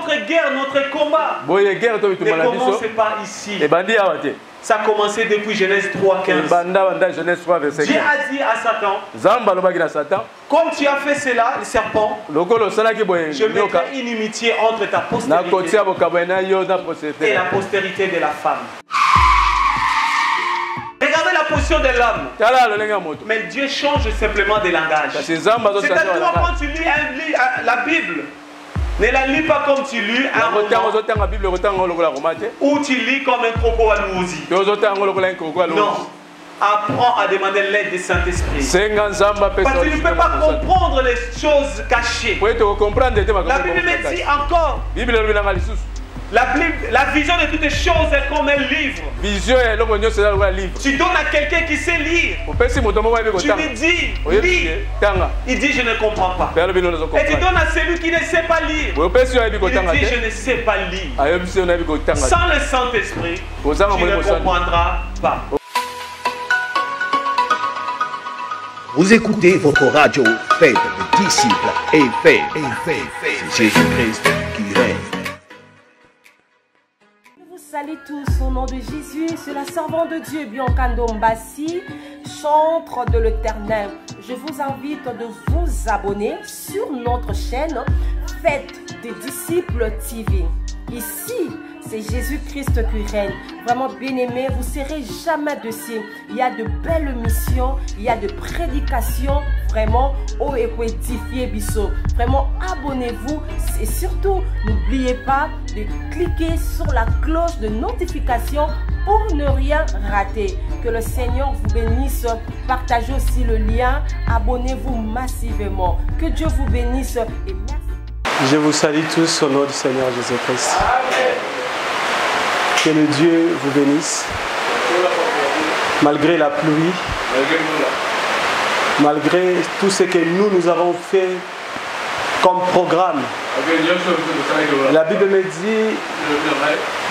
notre guerre, notre combat ne commence pas ici. Ça a commencé depuis Genèse 3:15. Dieu a dit à Satan, comme tu as fait cela, le serpent, je mettrai une inimitié entre ta postérité et la postérité de la femme. Regardez la position de l'homme. Mais Dieu change simplement de langage. C'est-à-dire quand tu lis la Bible, ne la lis pas comme tu lis un roman, ou tu lis comme un croco à l'ouzi. Non. Apprends à demander l'aide du Saint-Esprit. Parce que tu ne peux pas comprendre les choses cachées. La Bible me dit encore. La vision de toutes les choses est comme un livre. Tu donnes à quelqu'un qui sait lire. Tu lui dis, lis. Il dit, je ne comprends pas. Et tu donnes à celui qui ne sait pas lire. Il dit, je ne sais pas lire. Sans le Saint-Esprit, tu ne comprendras pas. Vous écoutez votre radio, faites des disciples et faites. C'est Jésus-Christ qui règne. Salut tous, au nom de Jésus, c'est la servante de Dieu, Bianca Ndombassi, chantre de l'Éternel. Je vous invite de vous abonner sur notre chaîne Faites des disciples TV. Ici, c'est Jésus-Christ qui règne. Vraiment bien-aimé, vous ne serez jamais dessus. Il y a de belles missions, il y a de prédications, vraiment, au édifier biso. Vraiment, abonnez-vous et surtout, n'oubliez pas de cliquer sur la cloche de notification pour ne rien rater. Que le Seigneur vous bénisse. Partagez aussi le lien. Abonnez-vous massivement. Que Dieu vous bénisse et merci. Je vous salue tous au nom du Seigneur Jésus-Christ. Que le Dieu vous bénisse. Malgré la pluie, malgré tout ce que nous avons fait comme programme. La Bible me dit,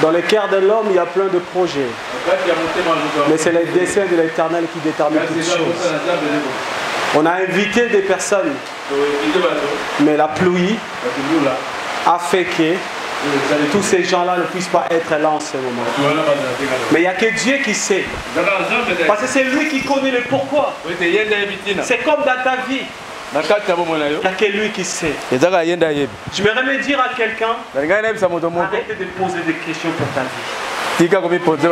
dans le cœur de l'homme, il y a plein de projets. Mais c'est le dessein de l'Éternel qui détermine toutes choses. On a invité des personnes, mais la pluie a fait que tous ces gens-là ne puissent pas être là en ce moment. Mais il n'y a que Dieu qui sait. Parce que c'est lui qui connaît le pourquoi. C'est comme dans ta vie. Il n'y a que lui qui sait. Je me remets dire à quelqu'un, arrêtez de poser des questions pour ta vie.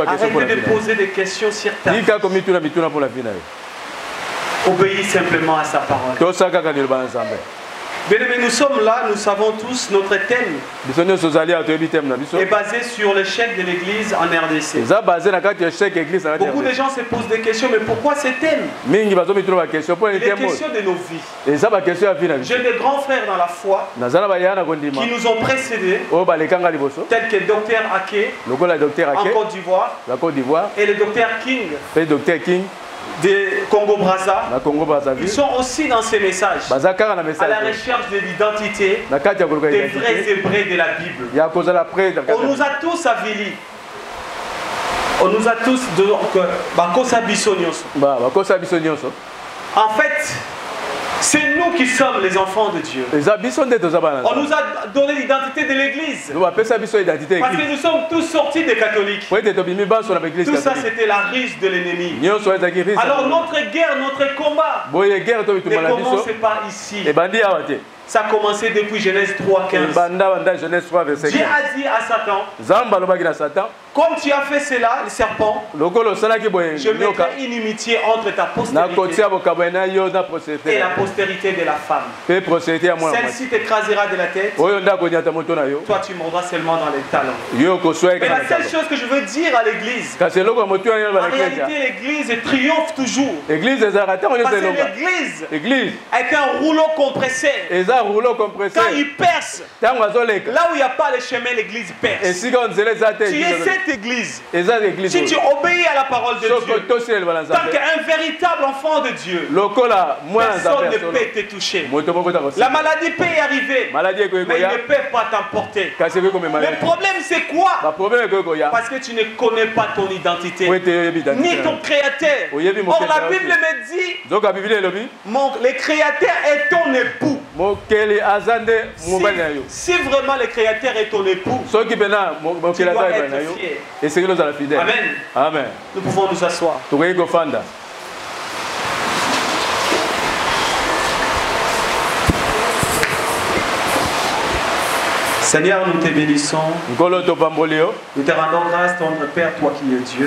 Arrêtez de poser des questions sur ta vie. Obéis simplement à sa parole. Bien aimés, nous sommes là, nous savons tous, notre thème est basé sur l'échec de l'église en RDC. Beaucoup de gens se posent des questions, mais pourquoi ce thème? Les questions de nos vies. J'ai des grands frères dans la foi qui nous ont précédés, tels que Dr Ake en Côte d'Ivoire et le Dr King de Congo-Brazza. Ils sont aussi dans ces messages à la recherche de l'identité des vrais Hébreux de la Bible. On nous a tous avilis. On nous a tous en fait, c'est nous qui sommes les enfants de Dieu. On nous a donné l'identité de l'église. Parce que nous sommes tous sortis des catholiques. Tout ça, c'était la ruse de l'ennemi. Alors notre guerre, notre combat ne commence pas ici. Ça a commencé depuis Genèse 3:15. Dieu a dit à Satan, comme tu as fait cela, le serpent, je mettrai une inimitié entre ta postérité et la postérité de la femme. Celle-ci t'écrasera de la tête. Toi, tu mordras seulement dans les talons. Mais la seule chose que je veux dire à l'église, en réalité, l'église triomphe toujours. Parce que l'église est un rouleau compressé. Quand il perce, là où il n'y a pas le chemin, l'église perce. Tu es cette église. Si tu obéis à la parole de Dieu, tant qu'un véritable enfant de Dieu, personne ne peut te toucher. La maladie peut y arriver, mais il ne peut pas t'emporter. Le problème c'est quoi? Parce que tu ne connais pas ton identité, ni ton créateur. Or la Bible me dit, le créateur est ton époux. Si vraiment le Créateur est ton époux, tu dois être fier. Amen. Amen. Nous pouvons nous asseoir. Seigneur, nous te bénissons. Nous te rendons grâce, tendre Père, toi qui es Dieu.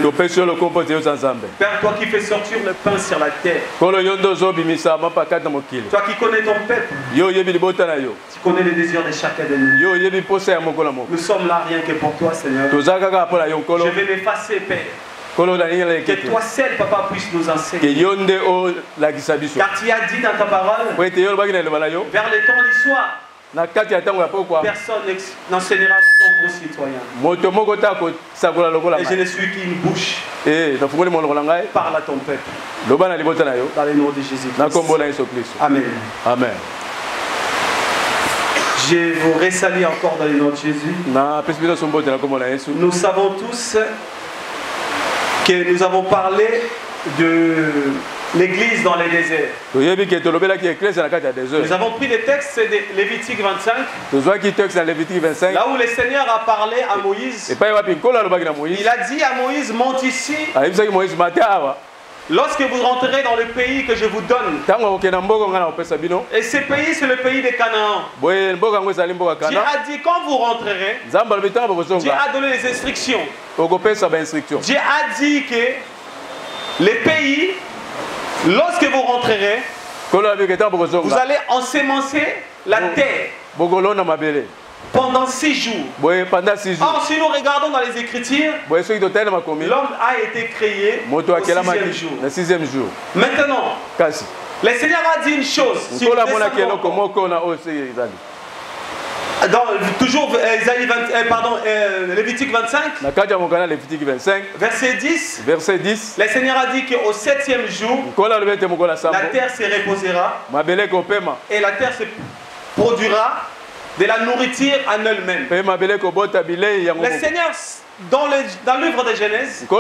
Père, toi qui fais sortir le pain sur la terre. Toi qui connais ton peuple. Tu connais les désirs de chacun de nous. Nous sommes là rien que pour toi, Seigneur. Je vais m'effacer, Père. Que toi seul, Papa, puisse nous enseigner. Car tu as dit dans ta parole, vers le temps du soir, personne n'enseignera son concitoyen. Et je ne suis qu'une bouche. Parle à ton peuple. Dans le nom de Jésus-Christ. Amen. Amen. Je vous resalue encore dans le nom de Jésus. Nous savons tous que nous avons parlé de l'église dans les déserts. Nous avons pris le texte de Lévitique 25. Là où le Seigneur a parlé à Moïse. Il a dit à Moïse, monte ici. Lorsque vous rentrerez dans le pays que je vous donne. Et ce pays, c'est le pays de Canaan. Dieu a dit, quand vous rentrerez, Dieu a donné les instructions. Dieu a dit que les pays, lorsque vous rentrerez, vous allez ensemencer la terre pendant 6 jours. Or, si nous regardons dans les Écritures, l'homme a été créé au 6e jour. Maintenant, le Seigneur a dit une chose. Toujours Lévitique 25, verset 10, le Seigneur a dit qu'au 7e jour, la terre se reposera et la terre se produira de la nourriture en elle-même. Le Seigneur, dans le livre de Genèse, le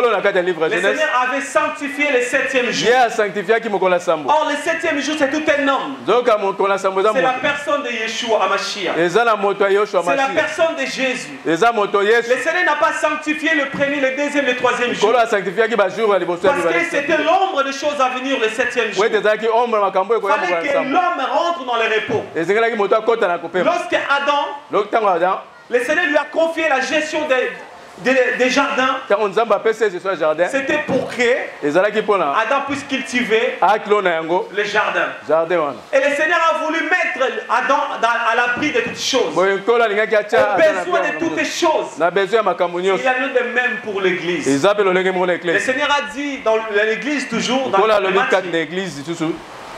Seigneur avait sanctifié le 7e jour. Or, le 7e jour, c'est tout un homme. C'est la personne de Yeshua Hamashiach. C'est la personne de Jésus. Le Seigneur n'a pas sanctifié le premier, le deuxième, le troisième jour. Parce que c'était l'ombre des choses à venir le 7e jour. Il fallait que l'homme rentre dans le repos. Lorsque Adam, le Seigneur lui a confié la gestion des jardins. C'était pour que Adam puisse cultiver les jardins. Et le Seigneur a voulu mettre Adam à l'abri de toutes choses. Au besoin de toutes choses. Il a eu de même pour l'église. Le Seigneur a dit dans l'église toujours, dans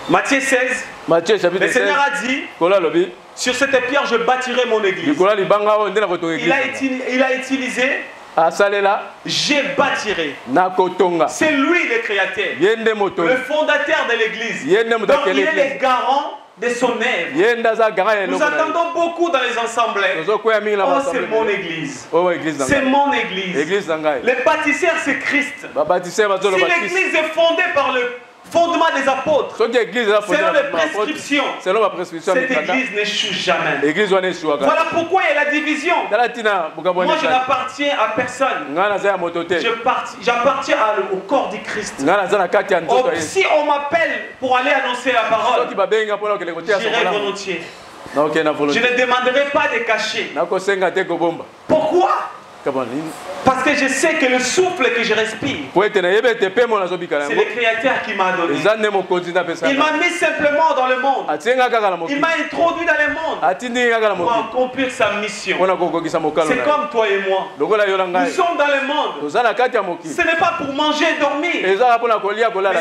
Matthieu 16, le Seigneur a dit, sur cette pierre je bâtirai mon église. Il a utilisé je bâtirai. C'est lui le créateur, le fondateur de l'église. Donc il est le garant de son œuvre. Nous attendons beaucoup dans les assemblées. Oh, c'est mon église. C'est mon église. Le bâtisseur, c'est Christ. Si l'église est fondée par le fondement des apôtres, selon les prescriptions, cette église n'échoue jamais. Voilà pourquoi il y a la division. Moi je n'appartiens à personne. J'appartiens au corps du Christ. Si on m'appelle pour aller annoncer la parole, j'irai volontiers. Je ne demanderai pas de cachet. Pourquoi? Parce que je sais que le souffle que je respire, c'est le Créateur qui m'a donné. Il m'a mis simplement dans le monde. Il m'a introduit dans le monde pour accomplir sa mission. C'est comme toi et moi. Nous sommes dans le monde. Ce n'est pas pour manger et dormir, mais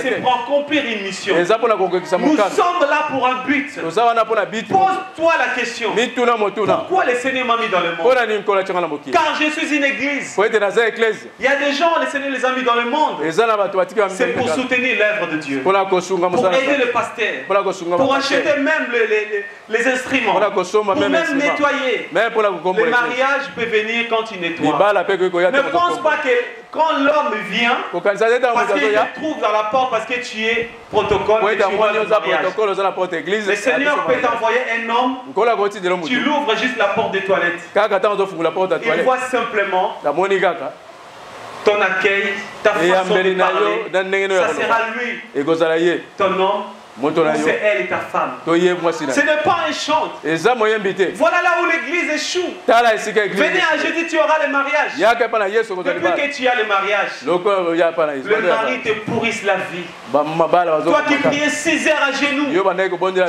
c'est pour accomplir une mission. Nous sommes là pour un but. Pose-toi la question. Pourquoi le Seigneur m'a mis dans le monde? Car je suis une église. Il y a des gens, le Seigneur les a mis dans le monde. C'est pour soutenir l'œuvre de Dieu. Pour aider le pasteur. Pour acheter même les instruments. Pour même nettoyer. Le mariage peut venir quand il nettoie. Ne pense pas que quand l'homme vient, parce qu'il te trouve dans la porte, parce que tu es protocole, que tu le Seigneur peut t'envoyer un homme, tu l'ouvres juste la porte des toilettes. Il voit simplement ton accueil, ta façon de parler. Ça sera lui, ton homme. C'est elle et ta femme. Ce n'est pas un chant. Voilà là où l'église échoue. Venez à jeudi, tu auras le mariage. Depuis que tu as le mariage, le mari te pourrisse la vie. Toi qui priais 6 heures à genoux,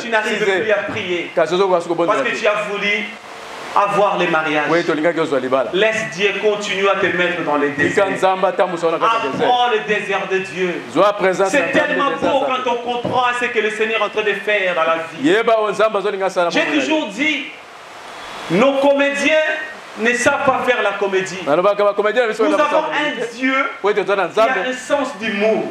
tu n'arrives plus à prier. Parce que tu as voulu avoir les mariages. Laisse Dieu continuer à te mettre dans les déserts. Apprends le désert de Dieu. C'est tellement beau quand on comprend ce que le Seigneur est en train de faire dans la vie. J'ai toujours dit, nos comédiens ne savent pas faire la comédie. Nous avons un Dieu qui a un sens d'humour.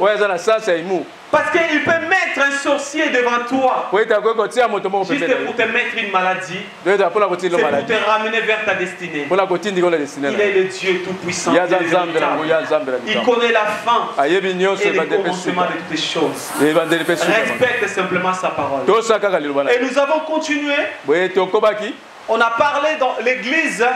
Parce qu'il peut mettre un sorcier devant toi juste pour te mettre une maladie. C'est pour te ramener vers ta destinée. Il est le Dieu tout-puissant. Il connaît la fin et le commencement de toutes les choses. Respecte simplement sa parole. Et nous avons continué. On a parlé dans l'église.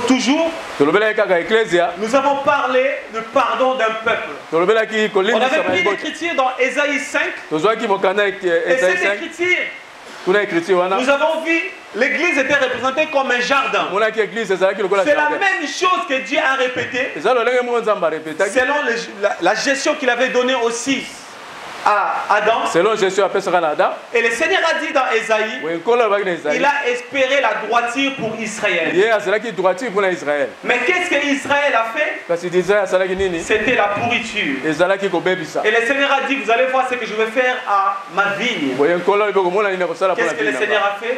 Toujours, nous avons parlé du pardon d'un peuple. On avait pris l'écriture dans Ésaïe 5. Et cette écriture, nous avons vu, l'église était représentée comme un jardin. C'est la même chose que Dieu a répété, selon la gestion qu'il avait donnée aussi à Adam. Et le Seigneur a dit dans Ésaïe, il a espéré la droiture pour Israël. Mais qu'est-ce qu'Israël a fait? C'était la pourriture. Et le Seigneur a dit, vous allez voir ce que je vais faire à ma vigne. Qu'est-ce que le Seigneur a fait?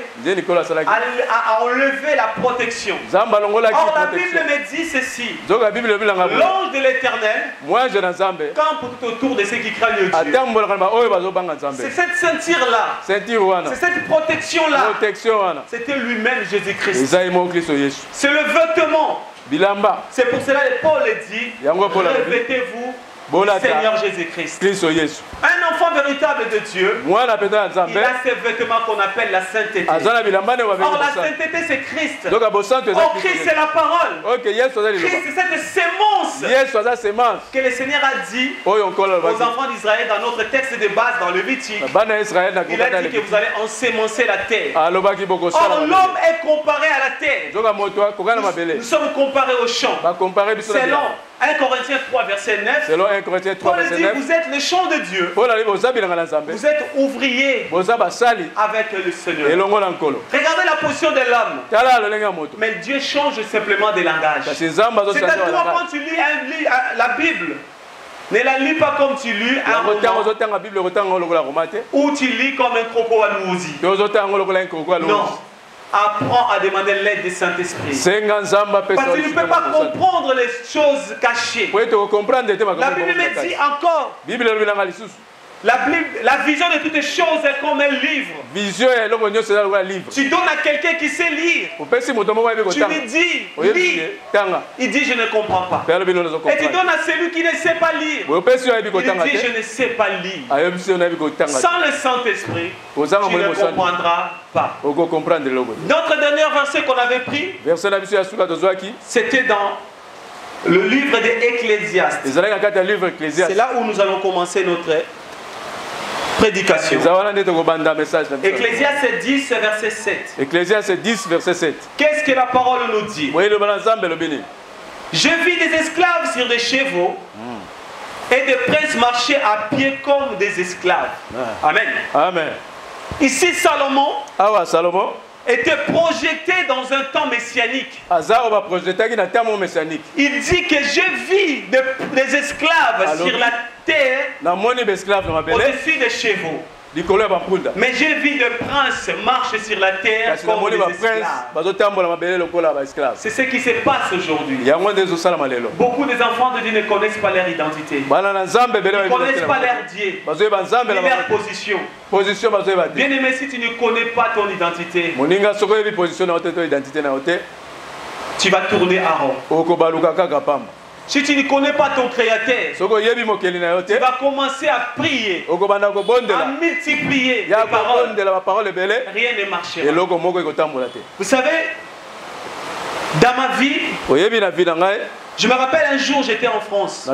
A enlevé la protection. Or la Bible me dit ceci, l'ange de l'Éternel campe tout autour de ceux qui craignent Dieu. C'est cette ceinture-là, c'est cette protection-là. C'était lui-même Jésus-Christ. C'est le vêtement. C'est pour cela que Paul dit, revêtez-vous Seigneur Jésus-Christ. Un enfant véritable de Dieu, il a ces vêtements qu'on appelle la sainteté. Or la sainteté c'est Christ. Or Christ c'est la parole. Christ c'est cette sémence que le Seigneur a dit aux enfants d'Israël dans notre texte de base dans Lévitique. Il a dit que vous allez ensemencer la terre. Or l'homme est comparé à la terre. Nous sommes comparés au champ. Selon 1 Corinthiens 3 verset 9. Paul dit, vous êtes le champ de Dieu. Vous êtes ouvriers avec le Seigneur. Regardez la position de l'homme. Mais Dieu change simplement de langage. C'est à toi quand tu lis la Bible. Ne la lis pas comme tu lis un roman. Ou tu lis comme un croco à nouzi. Non. Apprends à demander l'aide du Saint-Esprit. Parce que tu ne peux pas comprendre les choses cachées. La Bible me dit encore, la vision de toutes les choses est comme un livre. Tu donnes à quelqu'un qui sait lire. Tu lui dis, lis. Il dit, je ne comprends pas. Et tu donnes à celui qui ne sait pas lire. Il dit, je ne sais pas lire. Sans le Saint-Esprit, tu ne comprendras pas. Notre dernier verset qu'on avait pris, c'était dans le livre d'Ecclésiaste. C'est là où nous allons commencer notre prédication. Ecclésiaste 10, verset 7. Ecclésiaste 10, verset 7. Qu'est-ce que la parole nous dit? Je vis des esclaves sur des chevaux et des princes marcher à pied comme des esclaves. Amen. Amen. Ici, Salomon était projeté dans un temps messianique. Il dit que je vis des esclaves sur la terre au-dessus des chevaux. Mais j'ai vu des princes marcher sur la terre comme des esclaves. C'est ce qui se passe aujourd'hui. Beaucoup des enfants de Dieu ne connaissent pas leur identité. Ils ne connaissent pas leur Dieu, ni leur position. Bien aimé, si tu ne connais pas ton identité, tu vas tourner à rond. Si tu ne connais pas ton créateur, tu vas commencer à prier, à multiplier les paroles. Rien ne marchera. Vous savez, dans ma vie, je me rappelle un jour, j'étais en France. J'en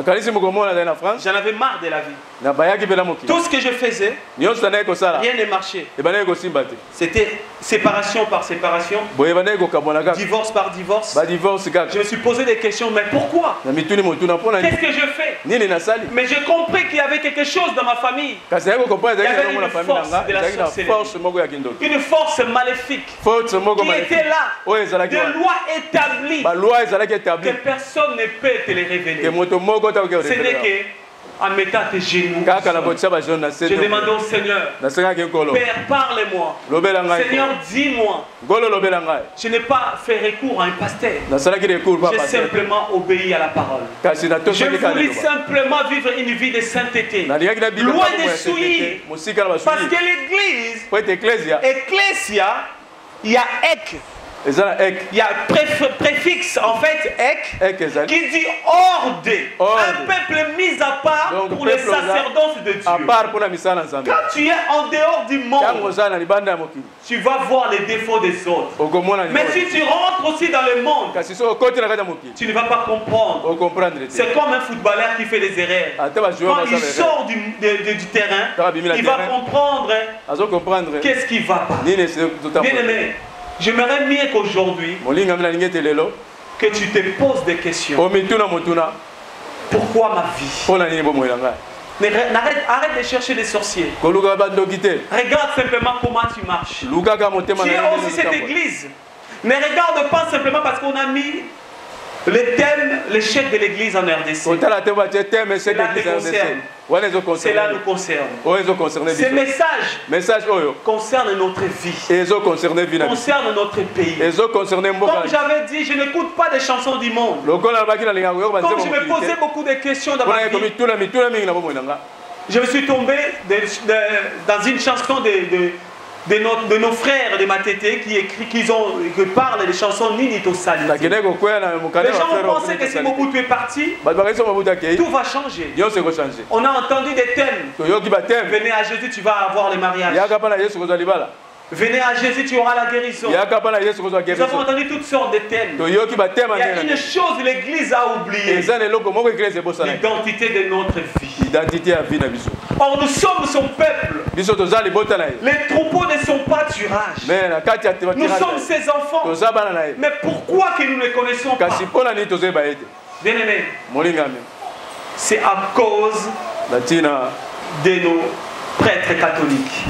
avais marre de la vie. Tout ce que je faisais, rien ne marchait. C'était séparation par séparation, divorce par divorce. Je me suis posé des questions, mais pourquoi? Qu'est-ce que je fais? Mais j'ai compris qu'il y avait quelque chose dans ma famille. Il y avait une force de la sorcellerie, une force maléfique qui était là, de lois établies, que personne ne peut te les révéler. Ce n'est qu'en mettant tes genoux, je demande au Seigneur, Père, parle-moi. Seigneur, dis-moi. Je n'ai pas fait recours à un pasteur. J'ai simplement obéi à la parole. Je voulais simplement vivre une vie de sainteté, loin des souilles. Parce que l'église, ecclésia, il y a ek. Il y a préfixe en fait ek qui dit hors de, un peuple mis à part pour le sacerdoce de Dieu. Quand tu es en dehors du monde, tu vas voir les défauts des autres. Mais si tu rentres aussi dans le monde, tu ne vas pas comprendre. C'est comme un footballeur qui fait des erreurs. Quand il sort du terrain, il va comprendre qu'est-ce qui va pas. Bien aimé, j'aimerais mieux qu'aujourd'hui que tu te poses des questions. Pourquoi ma vie? Arrête de chercher des sorciers. Regarde simplement comment tu marches. Tu es aussi cette église. Ne regarde pas simplement parce qu'on a mis le thème, le chef de l'église en RDC. Cela nous concerne. Ces messages concernent notre vie, concernent notre pays. Comme j'avais dit, je n'écoute pas des chansons du monde. Comme je me posais beaucoup de questions dans ma vie, je me suis tombé dans une chanson de nos frères de Matete qui parlent des chansons Ninito Sali. Les gens ont pensé que si beaucoup tu es parti, tout va changer. On a entendu des thèmes. Venez à Jésus, tu vas avoir le mariage. Venez à Jésus, tu auras la guérison. Nous avons entendu toutes sortes de thèmes. Il y a une chose l'église a oubliée: l'identité de notre vie. Or nous sommes son peuple, les troupeaux de son pâturage. Nous sommes ses enfants. Mais pourquoi que nous ne connaissons pas? Bien aimé, c'est à cause de nos prêtres catholiques.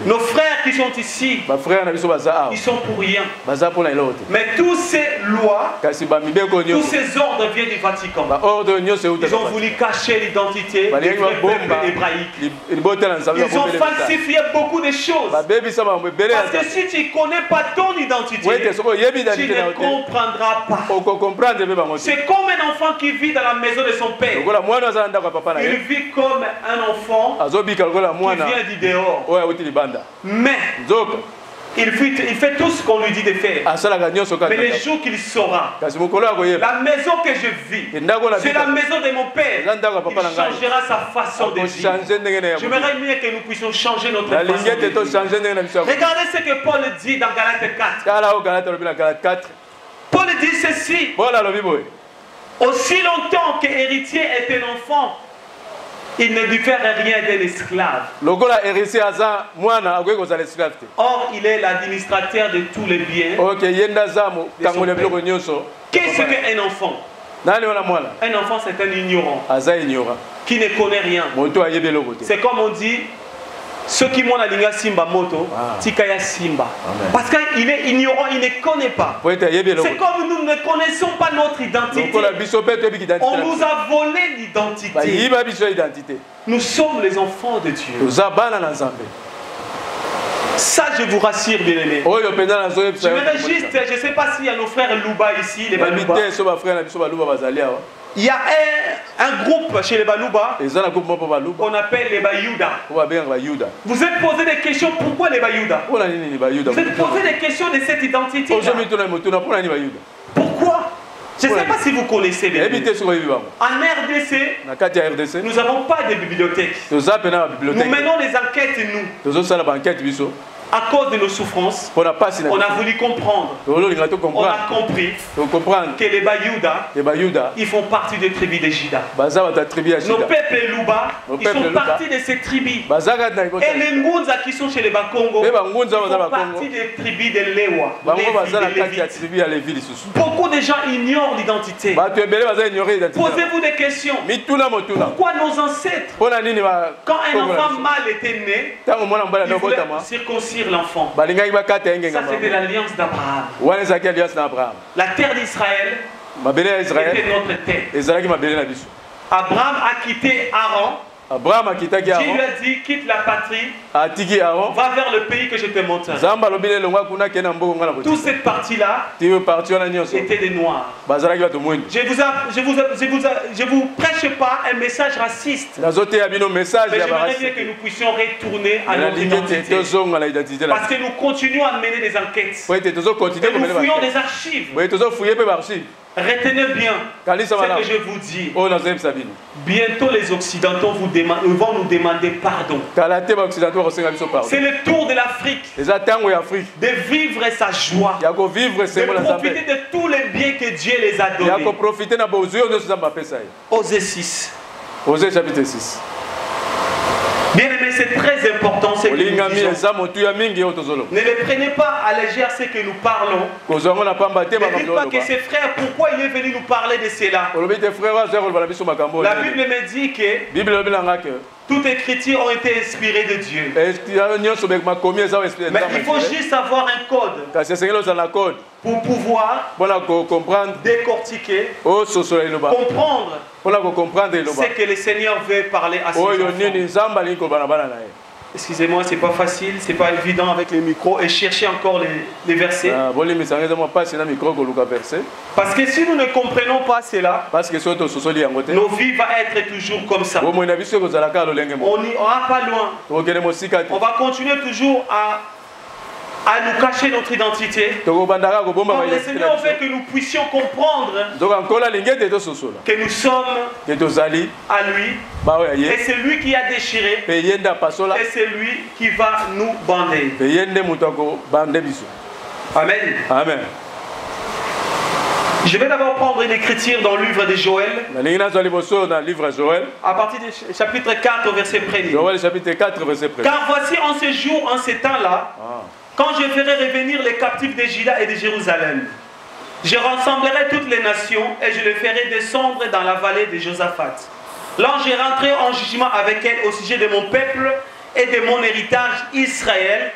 Nos frères qui sont ici, ils sont pour rien. Mais toutes ces lois, tous ces ordres viennent du Vatican. Ils ont voulu cacher l'identité du peuple hébraïque. Ils ont falsifié beaucoup de choses. Parce que si tu ne connais pas ton identité, tu ne comprendras pas. C'est comme un enfant qui vit dans la maison de son père. Il vit comme un enfant qui vient du dehors. Mais il fait tout ce qu'on lui dit de faire. Mais le jour qu'il saura, la maison que je vis, c'est la maison de mon père, il changera sa façon de vivre. J'aimerais mieux que nous puissions changer notre façon de vivre. Regardez ce que Paul dit dans Galates 4. Paul dit ceci: aussi longtemps que héritier est un enfant, il ne diffère rien d'un esclave. Or, il est l'administrateur de tous les biens. Qu'est-ce qu'un enfant? Un enfant, c'est un ignorant qui ne connaît rien. C'est comme on dit, Ceux qui m'ont aligné Simba Moto, Tikaya Simba. Parce qu'il est ignorant, il ne connaît pas. C'est comme nous ne connaissons pas notre identité. On nous a volé l'identité. Nous sommes les enfants de Dieu. Ça, je vous rassure, bien aimé. Je voudrais juste, je ne sais pas s'il y a nos frères Louba ici, les Balouba. Il y a un groupe chez les Balouba qu'on appelle les Bayouda. Vous êtes posé des questions, pourquoi les Bayouda? Vous êtes posé des questions de cette identité. Pourquoi? Je ne sais pas si vous connaissez bien. En RDC, nous n'avons pas de bibliothèque. Nous menons des enquêtes, nous. À cause de nos souffrances, on a voulu comprendre. On a compris que les Bayouda, ils font partie des tribus de Jida. Nos peuples Louba, ils sont partis de ces tribus. Et les Ngunza qui sont chez les Bakongo, ils font partie des tribus de Lewa. Beaucoup de gens ignorent l'identité. Posez-vous des questions. Pourquoi nos ancêtres, quand un enfant mâle était né, ils voulaient circoncire l'enfant? Ça c'était l'alliance d'Abraham. La terre d'Israël était notre terre. Abraham a quitté Haran. Dieu lui a dit, quitte la patrie, va vers le pays que je te montre. Toute cette partie-là était des Noirs. Je vous prêche pas un message raciste. Mais j'aimerais bien que nous puissions retourner à notre identité. Parce que nous continuons à mener des enquêtes. Et nous fouillons des archives. Retenez bien ce que je vous dis. Bientôt les Occidentaux vont nous demander pardon. C'est le tour de l'Afrique de vivre sa joie, de profiter de tous les biens que Dieu les a donnés. Osée 6. Osée chapitre 6. Bien aimé, c'est très important ce que nous disons. Ne les prenez pas à légère ce que nous parlons. Ne dites pas que c'est frère, pourquoi il est venu nous parler de cela? La Bible me dit que toute écriture ont été inspirées de Dieu. Mais il faut juste avoir un code pour pouvoir décortiquer, comprendre ce que le Seigneur veut parler à ses enfants. Excusez-moi, c'est pas facile, c'est pas évident avec les micros et chercher encore les versets. Parce que si nous ne comprenons pas cela, nos vies vont être toujours comme ça. On n'ira pas loin. On va continuer toujours à nous cacher notre identité. Donc le Seigneur veut que nous puissions comprendre que nous sommes à lui. Et c'est lui qui a déchiré. Et c'est lui qui va nous bander. Amen. Amen. Je vais d'abord prendre une écriture dans le livre de Joël. À partir du chapitre 4, verset 1er. Car voici en ce jour, en ces temps-là, quand je ferai revenir les captifs de Juda et de Jérusalem, je rassemblerai toutes les nations et je les ferai descendre dans la vallée de Josaphat. L'ange est rentré en jugement avec elles au sujet de mon peuple et de mon héritage Israël,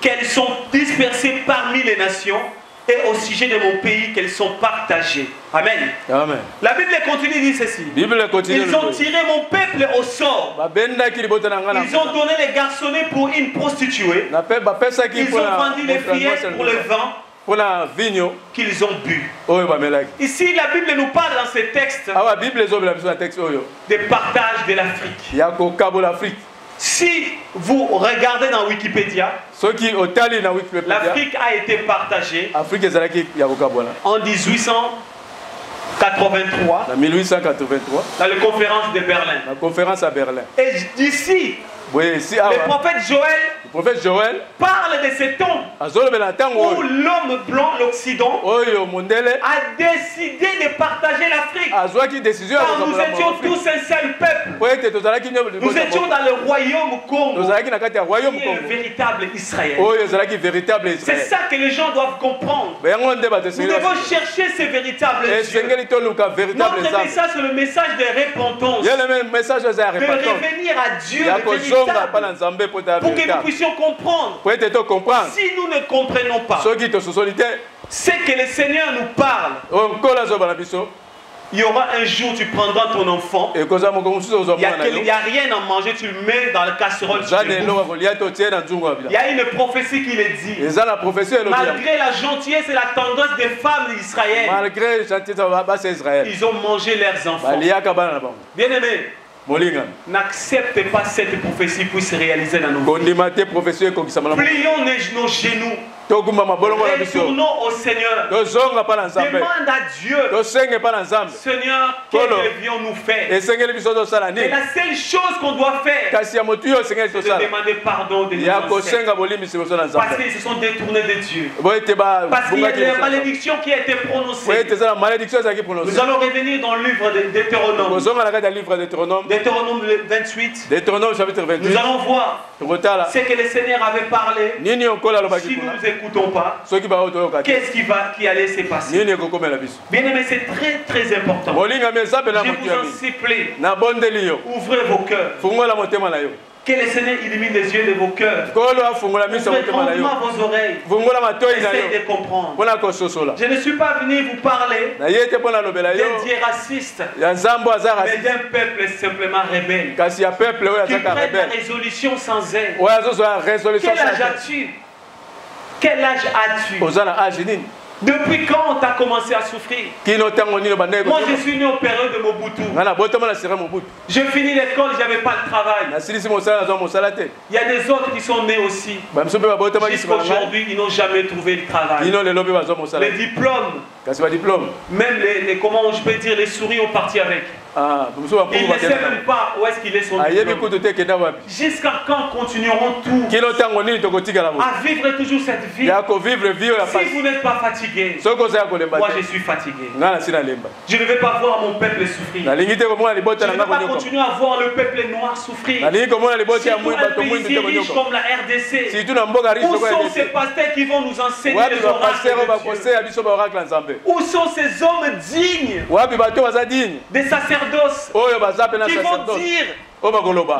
qu'elles sont dispersées parmi les nations, et au sujet de mon pays, qu'elles sont partagées. Amen. Amen. La Bible continue de dire ceci. Ils ont tiré mon peuple au sort. Ils ont donné les garçonnets pour une prostituée. Ils ont vendu les fillettes pour le vin qu'ils ont bu. Ici, la Bible nous parle dans ce texte des partages de l'Afrique. Si vous regardez dans Wikipédia, l'Afrique a été partagée en 1883 dans la conférence de Berlin. Et d'ici, le prophète Joël parle de ce temps où l'homme blanc, l'Occident, a décidé de partager l'Afrique. Car nous étions tous un seul peuple. Nous étions dans le royaume Congo, qui est le véritable Israël. C'est ça que les gens doivent comprendre. Nous devons chercher ce véritable Dieu. Notre message, c'est le message de repentance. De revenir à Dieu, de véritable pour que nous puissions comprendre. Si nous ne comprenons pas ce que le Seigneur nous parle, il y aura un jour, tu prendras ton enfant, il n'y a rien à manger, tu le mets dans la casserole. Il y a une prophétie qui le dit. Malgré la gentillesse et la tendresse des femmes d'Israël, ils ont mangé leurs enfants. Bien-aimés, n'acceptez pas cette prophétie puisse se réaliser dans nos vies. Plions nos genoux. Retournons au Seigneur. Demande à Dieu, Seigneur, que devions-nous faire? Et la seule chose qu'on doit faire, c'est de demander pardon de nos ancêtres. Parce qu'ils se sont détournés de Dieu. Parce qu'il y a des malédictions qui ont été prononcées. Nous allons revenir dans le livre de Deutéronome. Deutéronome 28. Nous allons voir ce que le Seigneur avait parlé. Si nous nous écoutons pas, qu'est-ce qui allait se passer? Bien aimé, c'est très très important. Je vous en supplie, ouvrez vos cœurs. Que le Seigneur illumine les yeux de vos cœurs. Ouvrez grandement vos oreilles. Essayez de comprendre. Je ne suis pas venu vous parler d'un Dieu raciste, mais d'un peuple simplement rebelle, qui prête la résolution sans aide. Quel âge as-tu? Quel âge as-tu? Depuis quand tu as commencé à souffrir? Moi je suis né au période de Mobutu. Je finis l'école, je n'avais pas de travail. Il y a des autres qui sont nés aussi. Jusqu'à aujourd'hui, ils n'ont jamais trouvé de travail. Les diplômes, même comment je peux dire, les souris ont parti avec. Il ne sait même pas où est-ce qu'il est son diplôme. Jusqu'à quand continueront tous à vivre toujours cette vie? Si vous n'êtes pas fatigué, moi je suis fatigué. Je ne vais pas voir mon peuple souffrir. Je ne vais pas continuer à voir le peuple noir souffrir. Surtout un pays riche comme la RDC. Où sont ces pasteurs qui vont nous enseigner les oracles de Dieu? Où sont ces hommes dignes des sacerdoces qui vont dire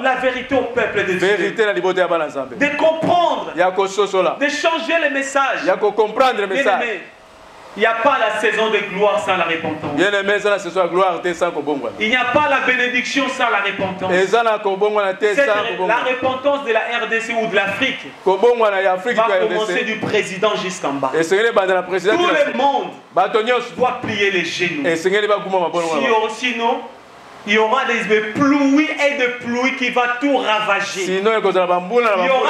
la vérité au peuple de Dieu, de comprendre, de changer les messages? Bien-aimés, il n'y a pas la saison de gloire sans la repentance. Il n'y a pas la bénédiction sans la repentance. La repentance de la RDC ou de l'Afrique va commencer du président jusqu'en bas. Tout le monde doit plier les genoux. Sinon, il y aura des pluies et des pluies qui vont tout ravager. Il y aura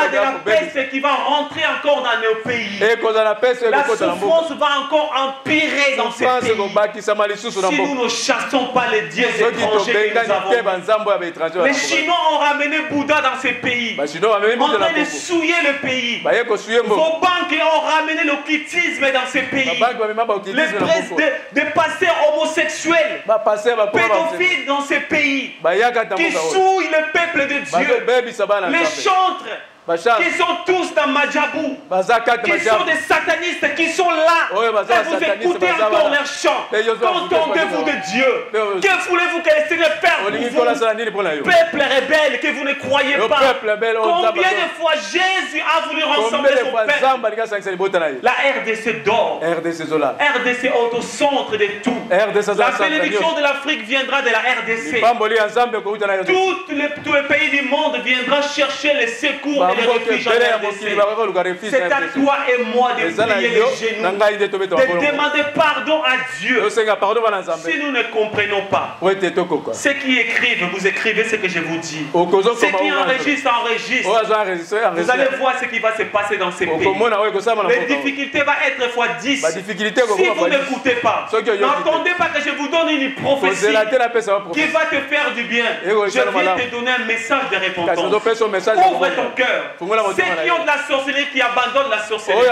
de la peste qui va rentrer encore dans nos pays. La souffrance va encore empirer dans ces pays. Si nous ne chassons pas les dieux étrangers que nous avons. Les Chinois ont ramené Bouddha dans ces pays, en train de souiller le pays. Vos banques ont ramené l'occultisme dans ces pays. Les pasteurs homosexuels, pédophiles dans ces pays, qui souillent le peuple de Dieu. Les chantres qui sont tous dans Majabou, qui sont des satanistes, qui sont là, et vous écoutez encore leurs chants. Contentez-vous de Dieu. Que voulez-vous que le Seigneur fasse pour vous? Peuple rebelle que vous ne croyez pas. Combien de fois Jésus a voulu rassembler son peuple? La RDC dort. RDC est au centre de tout. La bénédiction de l'Afrique viendra de la RDC. Tous les pays du monde viendront chercher les secours. C'est à toi et moi de plier les genoux, de demander pardon à Dieu. Si nous ne comprenons pas, ceux qui écrivent, vous écrivez ce que je vous dis. Ceux qui enregistrent, enregistrent. Vous allez voir ce qui va se passer dans ces pays. Les difficultés vont être fois 10. Si vous n'écoutez pas, n'attendez pas que je vous donne une prophétie qui va te faire du bien. Je viens te donner un message de repentance. Ouvre ton cœur. Ceux qui ont de la sorcellerie qui abandonnent la sorcellerie.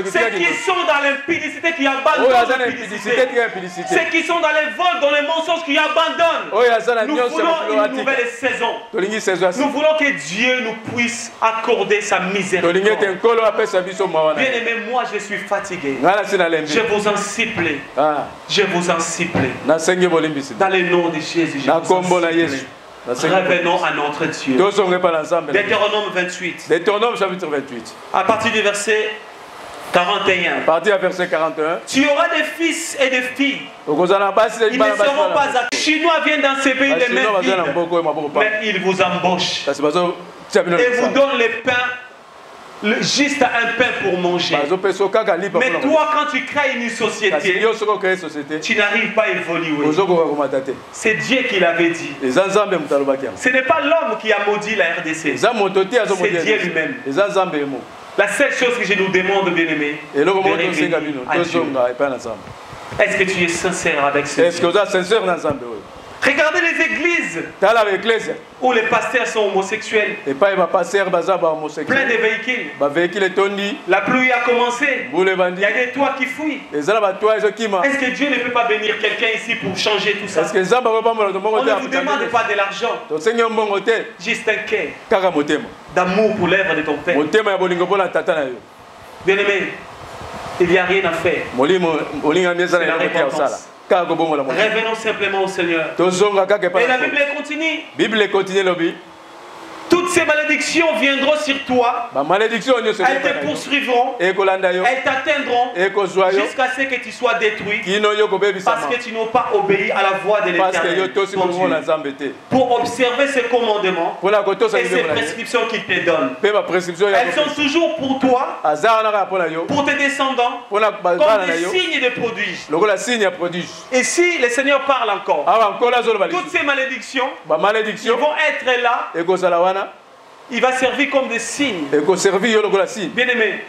Ceux qui sont dans l'impudicité qui abandonnent l'impudicité. Ceux qui sont dans les vols, dans les mensonges qui abandonnent. Nous voulons une nouvelle saison. Nous voulons que Dieu nous puisse accorder sa miséricorde. Bien aimé, moi je suis fatigué. Je vous en supplie. Je vous en supplie. Dans le nom de Jésus, je vous en supplie. Revenons à notre Dieu. Deutéronome 28. Deutéronome chapitre 28. À partir du verset 41. À partir du verset 41. Tu auras des fils et des filles. Ils ne seront pas Les Chinois viennent dans ces pays les mêmes villes. Mais ils vous embauchent. Et vous donnent les pains, juste un pain pour manger. Mais toi, quand tu crées une société, tu n'arrives pas à évoluer. C'est Dieu qui l'avait dit. Ce n'est pas l'homme qui a maudit la RDC. C'est Dieu lui-même. La seule chose que je nous demande, bien-aimé, est-ce que tu es sincère avec ce Dieu? Regardez les églises où les pasteurs sont homosexuels. Plein de véhicules. La pluie a commencé. Il y a des toits qui fuient. Est-ce que Dieu ne peut pas bénir quelqu'un ici pour changer tout ça? On ne vous demande pas de l'argent. Juste un cœur d'amour pour l'œuvre de ton Père. Bien-aimé, il n'y a rien à faire. C'est la repentance. Revenons simplement au Seigneur. Et la Bible continue. Toutes ces malédictions viendront sur toi. Elles te poursuivront. Elles t'atteindront jusqu'à ce que tu sois détruit. Parce que tu n'as pas obéi à la voix de l'Éternel. Pour observer ses commandements et ses prescriptions qu'il te donne. Elles sont toujours pour toi, pour tes descendants, comme des signes de prodiges. Et si le Seigneur parle encore, toutes ces malédictions vont être là. Il va servir comme des signes. Bien-aimé,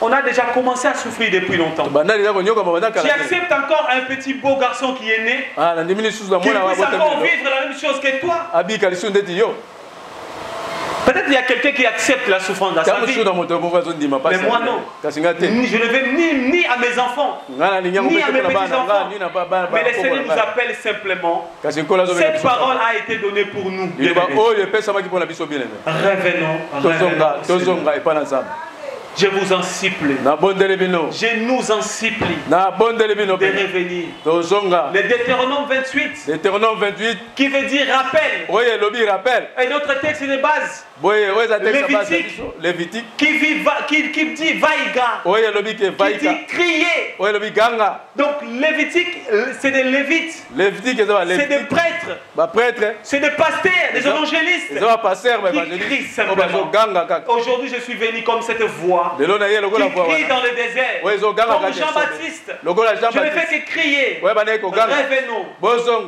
on a déjà commencé à souffrir depuis longtemps. Tu acceptes encore un petit beau garçon qui est né, qui puisse encore vivre la même chose que toi. Peut-être qu'il y a quelqu'un qui accepte la souffrance dans sa vie. Mais moi non. Je ne veux ni à mes enfants, ni à mes petits-enfants. Mais le Seigneur nous appelle simplement. Cette parole a été donnée pour nous. Revenons. Je vous en supplie. Je nous en supplie de revenir. Le Deutéronome 28 qui veut dire rappel. Et notre texte de base, Lévitique qui dit vaïga, qui dit crier. Donc Lévitique, c'est des Lévites, c'est des prêtres, c'est des pasteurs, des évangélistes qui crient simplement. Aujourd'hui je suis venu comme cette voix qui crie dans le désert, comme Jean-Baptiste. Je ne fais que crier. Revenons,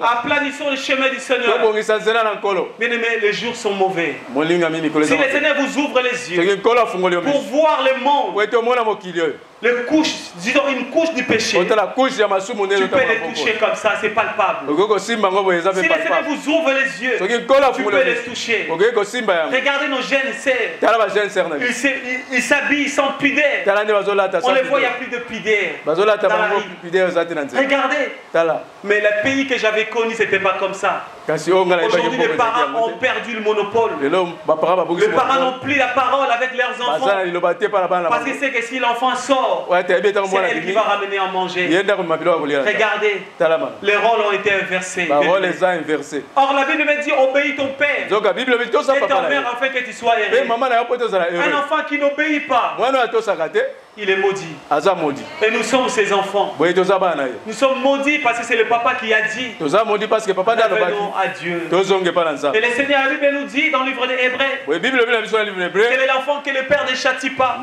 aplanissons le chemin du Seigneur. Bien-aimés, les jours sont mauvais. Si le Seigneur vous ouvre les yeux pour voir le monde, disons une couche du péché, tu peux les toucher comme ça, c'est palpable. Si le Seigneur vous ouvre les yeux, tu peux les toucher. Regardez nos jeunes sœurs, ils s'habillent sans pudeur. On les voit, il n'y a plus de pudeur dans la rue. Regardez, mais le pays que j'avais connu, ce n'était pas comme ça. Aujourd'hui, les parents ont perdu le monopole. Les parents n'ont plus la parole avec leurs enfants. Parce que c'est que si l'enfant sort, c'est elle qui va ramener à manger. Regardez, les rôles ont été inversés. Or, la Bible me dit obéis ton père et ta mère afin que tu sois heureux. Un enfant qui n'obéit pas, il est maudit. Et nous sommes ses enfants. Nous sommes maudits parce que c'est le papa qui a dit. Revenons à Dieu. Et le Seigneur, la Bible nous dit dans le livre des Hébreux, quel est l'enfant que le Père ne châtie pas.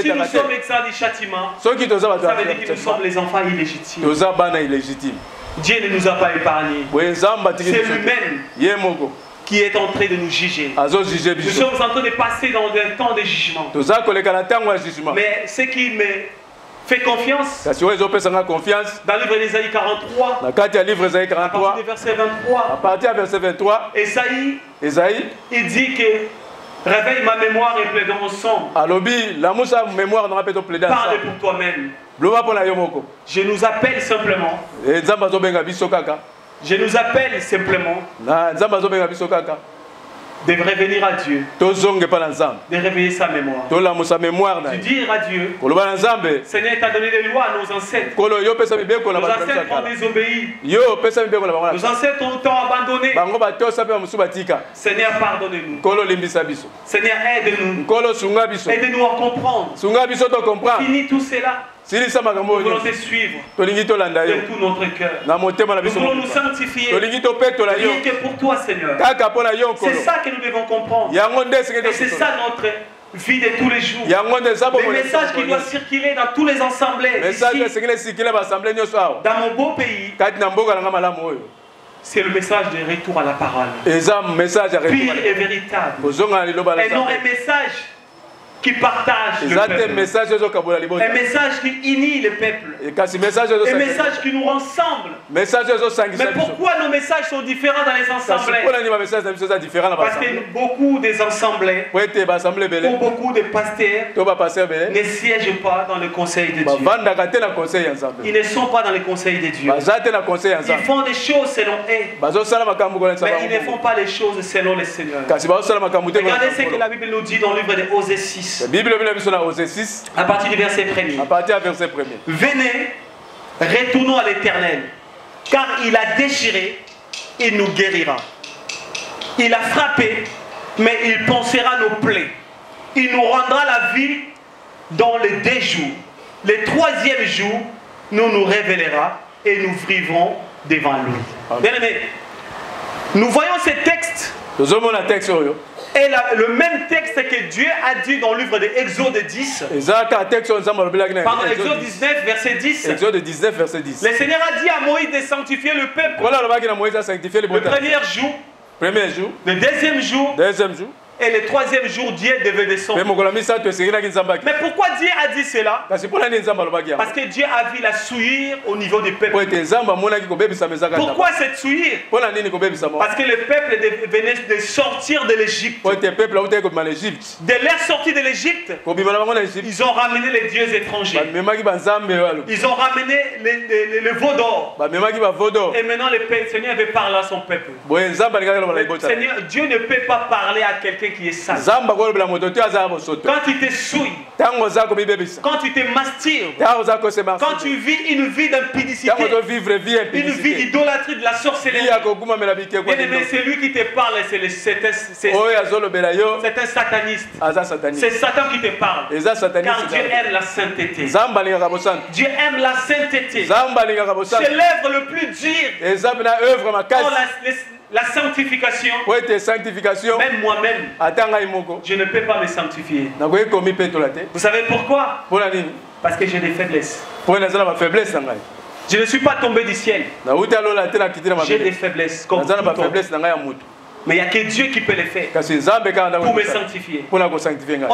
Si nous sommes exempts du châtiment, ça veut dire que nous sommes les enfants illégitimes. Dieu ne nous a pas épargnés. C'est lui-même qui est en train de nous juger. Nous sommes en train de passer dans un temps de jugement. Mais ce qui me fait confiance, dans le livre d'Ésaïe 43, à partir du verset 23, Ésaïe, il dit que réveille ma mémoire et plaide mon sang. Parle pour toi-même. Je nous appelle simplement. de revenir à Dieu, de réveiller sa mémoire, de dire à Dieu, Seigneur t'a donné des lois à nos ancêtres. Nos ancêtres ont désobéi. Nos ancêtres t'ont abandonné. Seigneur, pardonne-nous. Seigneur, aide-nous. Aide-nous à comprendre. Finis tout cela. Nous voulons te suivre de tout notre cœur. Nous voulons nous sanctifier. Rien que pour toi, Seigneur. C'est ça que nous devons comprendre. Et c'est ça notre vie de tous les jours. Le message qui doit circuler dans tous les assemblées. Dans mon beau pays. C'est le message de retour à la parole. Pire et véritable. Et non un message qui partage le peuple. Un message qui unit le peuple. Un message qui nous rassemble. Mais pourquoi nos messages sont différents dans les assemblées? Parce que beaucoup des assemblées ou beaucoup de pasteurs ne siègent pas dans le conseil de Dieu. Ils ne sont pas dans le conseil de Dieu. Ils font des choses selon eux, mais ils ne font pas les choses selon le Seigneur. Regardez ce que la Bible nous dit dans le livre de Osée 6. À partir du verset 1er. Venez, retournons à l'Éternel, car il a déchiré, il nous guérira. Il a frappé, mais il pansera nos plaies. Il nous rendra la vie dans les 2 jours. Le 3e jour, nous révélera et nous vivrons devant lui. Bien aimé, nous voyons ces textes. Et le même texte que Dieu a dit dans le livre de Exode 10. Pardon, Exode 19, verset 10. Le Seigneur a dit à Moïse de sanctifier le peuple. Le premier jour. Le deuxième jour. Et le 3e jour, Dieu devait descendre. Mais pourquoi Dieu a dit cela? Parce que Dieu a vu la souillure au niveau du peuple. Pourquoi cette souillure? Parce que le peuple venait de sortir de l'Égypte. De leur sortie de l'Égypte, ils ont ramené les dieux étrangers. Ils ont ramené le veau d'or. Et maintenant, le Seigneur veut parler à son peuple. Seigneur, Dieu ne peut pas parler à quelqu'un qui est sale. Quand tu te souilles, quand tu te masturbes, quand tu vis une vie d'impudicité, une vie d'idolâtrie, de la sorcellerie, c'est lui qui te parle, c'est un sataniste. C'est Satan qui te parle. Car Dieu aime la sainteté. Dieu aime la sainteté. C'est l'œuvre le plus dur. La sanctification, même moi-même, je ne peux pas me sanctifier. Vous savez pourquoi? Parce que j'ai des faiblesses. Je ne suis pas tombé du ciel. J'ai des faiblesses comme tout homme. Mais il n'y a que Dieu qui peut les faire pour me sanctifier. On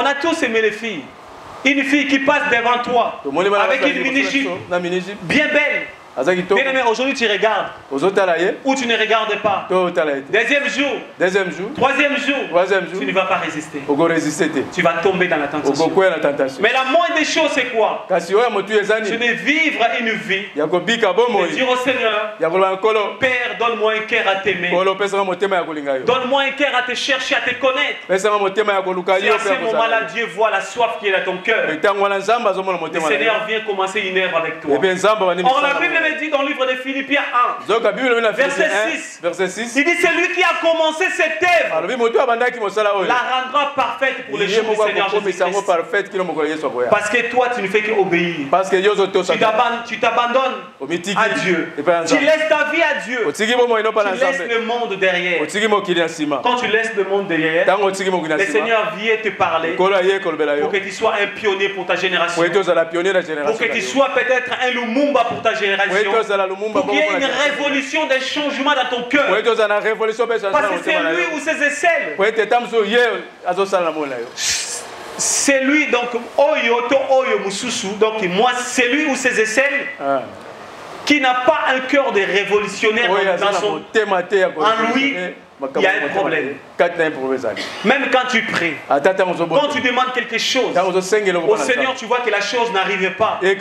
a tous aimé les filles. Une fille qui passe devant toi avec une mini-jupe bien belle. Bien aimé, aujourd'hui tu regardes ou tu ne regardes pas. Deuxième jour, troisième jour, tu ne vas pas résister. Tu vas tomber dans la tentation. Mais la moindre des choses c'est quoi? Tu ne vivre une vie de dire au Seigneur, Père, donne-moi un cœur à t'aimer. Donne-moi un cœur à te chercher, à te connaître. Si à ce moment-là Dieu voit la soif qui est dans ton cœur, le Seigneur vient commencer une œuvre avec toi. Or la Bible me dit dans le livre de Philippiens 1, verset 6, il dit celui qui a commencé cette œuvre la rendra parfaite pour les jours du Seigneur Jésus-Christ. Parce que toi tu ne fais qu'obéir. Tu t'abandonnes à Dieu. Tu laisses ta vie à Dieu. Tu laisses le monde derrière. Quand tu laisses le monde derrière, le Seigneur vient te parler pour que tu sois un pionnier pour ta génération. Pour que tu sois peut-être un Lumumba pour ta génération. Pour qu'il y ait une révolution, d'un changement dans ton cœur. Parce que c'est lui ou ses aisselles. C'est lui donc Oyo to Oyo Mususu. Donc moi c'est lui ou ses aisselles qui n'a pas un cœur de révolutionnaire en lui. il y a un problème. Même quand tu pries, quand tu demandes quelque chose au Seigneur, tu vois que la chose n'arrive pas. Tu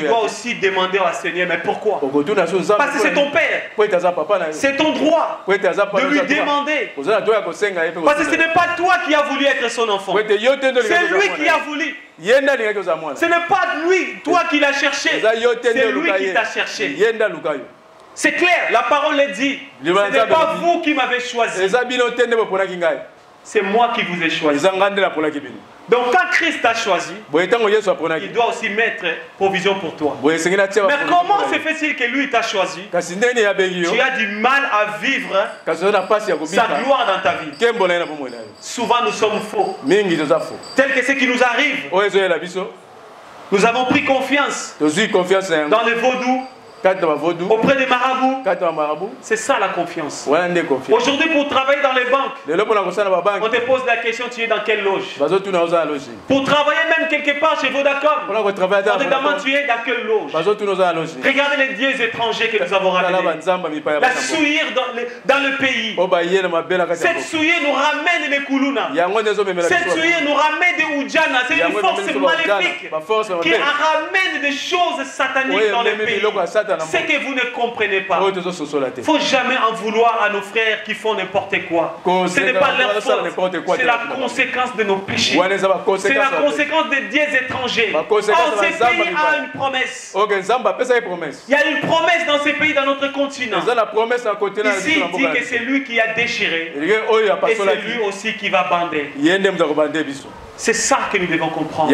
dois aussi demander au Seigneur, mais pourquoi? Parce que c'est ton Père. C'est ton droit de lui demander. Parce que ce n'est pas toi qui as voulu être son enfant. C'est lui qui a voulu. Ce n'est pas lui, toi qui l'as cherché. C'est lui qui t'a cherché. C'est clair, la parole est dit. Ce n'est pas vous qui m'avez choisi. C'est moi qui vous ai choisi. Donc quand Christ t'a choisi, il doit aussi mettre provision pour toi. Mais comment se fait-il que lui t'a choisi? Tu as du mal à vivre sa gloire dans ta vie. Souvent nous sommes faux. Tel que ce qui nous arrive. Nous avons pris confiance dans le vaudou. Auprès des marabouts, c'est ça la confiance. Aujourd'hui, pour travailler dans les banques, on te pose la question, tu es dans quelle loge? Pour travailler même quelque part chez Vodacom, on te demande tu es dans quelle loge? Regardez les dieux étrangers que nous avons ramenés. La souillure dans le pays. Cette souillure nous ramène les Koulouna. Cette souillure nous ramène des Oudjana. C'est une force maléfique qui ramène des choses sataniques dans le pays. C'est que vous ne comprenez pas. Il ne faut jamais en vouloir à nos frères qui font n'importe quoi. Ce n'est pas leur faute. C'est la conséquence de nos péchés. C'est la conséquence des dieux étrangers. Or, ce pays a une promesse. Il y a une promesse dans ces pays, dans notre continent. Ici, il dit que c'est lui qui a déchiré. Et c'est lui aussi qui va bander. C'est ça que nous devons comprendre.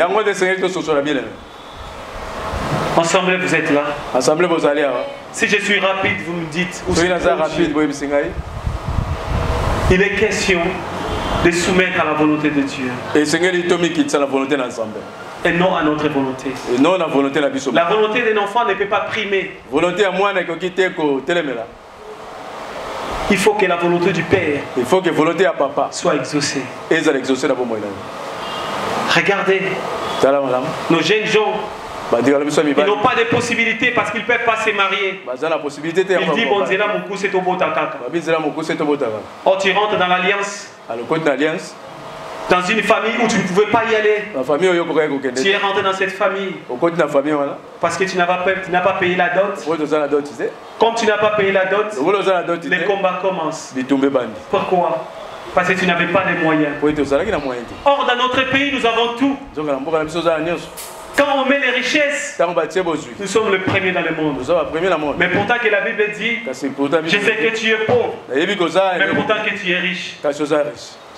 Ensemble, vous êtes là. Ensemble, vous allez. Si je suis rapide, vous me dites où c'est. Il est question de soumettre à la volonté de Dieu. Et non à notre volonté. La volonté d'un enfant ne peut pas primer. Il faut que la volonté du Père soit exaucée. Regardez, nos jeunes gens, ils n'ont pas de possibilité parce qu'ils ne peuvent pas se marier. Il dit bon, c'est là mon coup, c'est au beau takaka. Or, tu rentres dans l'alliance. Dans une famille où tu ne pouvais pas y aller. Tu es rentré dans cette famille. Parce que tu n'as pas payé la dot. Comme tu n'as pas payé la dot, les combats commencent. Pourquoi? Parce que tu n'avais pas les moyens. Or, dans notre pays, nous avons tout. Quand on met les richesses, nous sommes le premier dans le monde. Mais pourtant que la Bible dit, je sais que tu es pauvre, mais pourtant que tu es riche.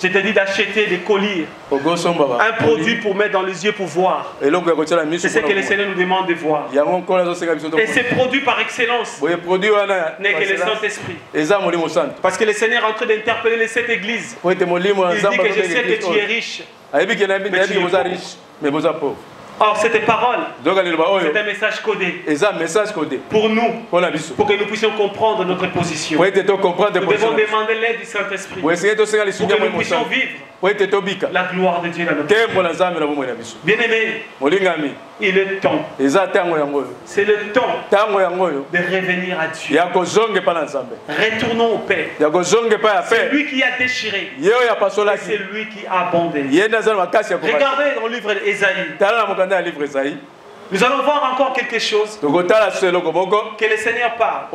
Je te dis d'acheter des colliers, un produit pour mettre dans les yeux pour voir. C'est ce que le Seigneur nous demande de voir. Et ce produit par excellence n'est que le Saint-Esprit. Parce que le Seigneur est en train d'interpeller les 7 églises. Il dit que je sais que tu es riche, mais tu es pauvre. Or, cette parole, c'est un message codé pour nous, pour que nous puissions comprendre notre position. Nous devons demander l'aide du Saint-Esprit pour que nous puissions vivre la gloire de Dieu dans notre vie. Bien-aimé, il est temps. C'est le temps de revenir à Dieu. Retournons au Père. C'est lui qui a déchiré. C'est lui qui a abondé. Regardez dans le livre d'Ésaïe. Nous allons voir encore quelque chose que le Seigneur parle.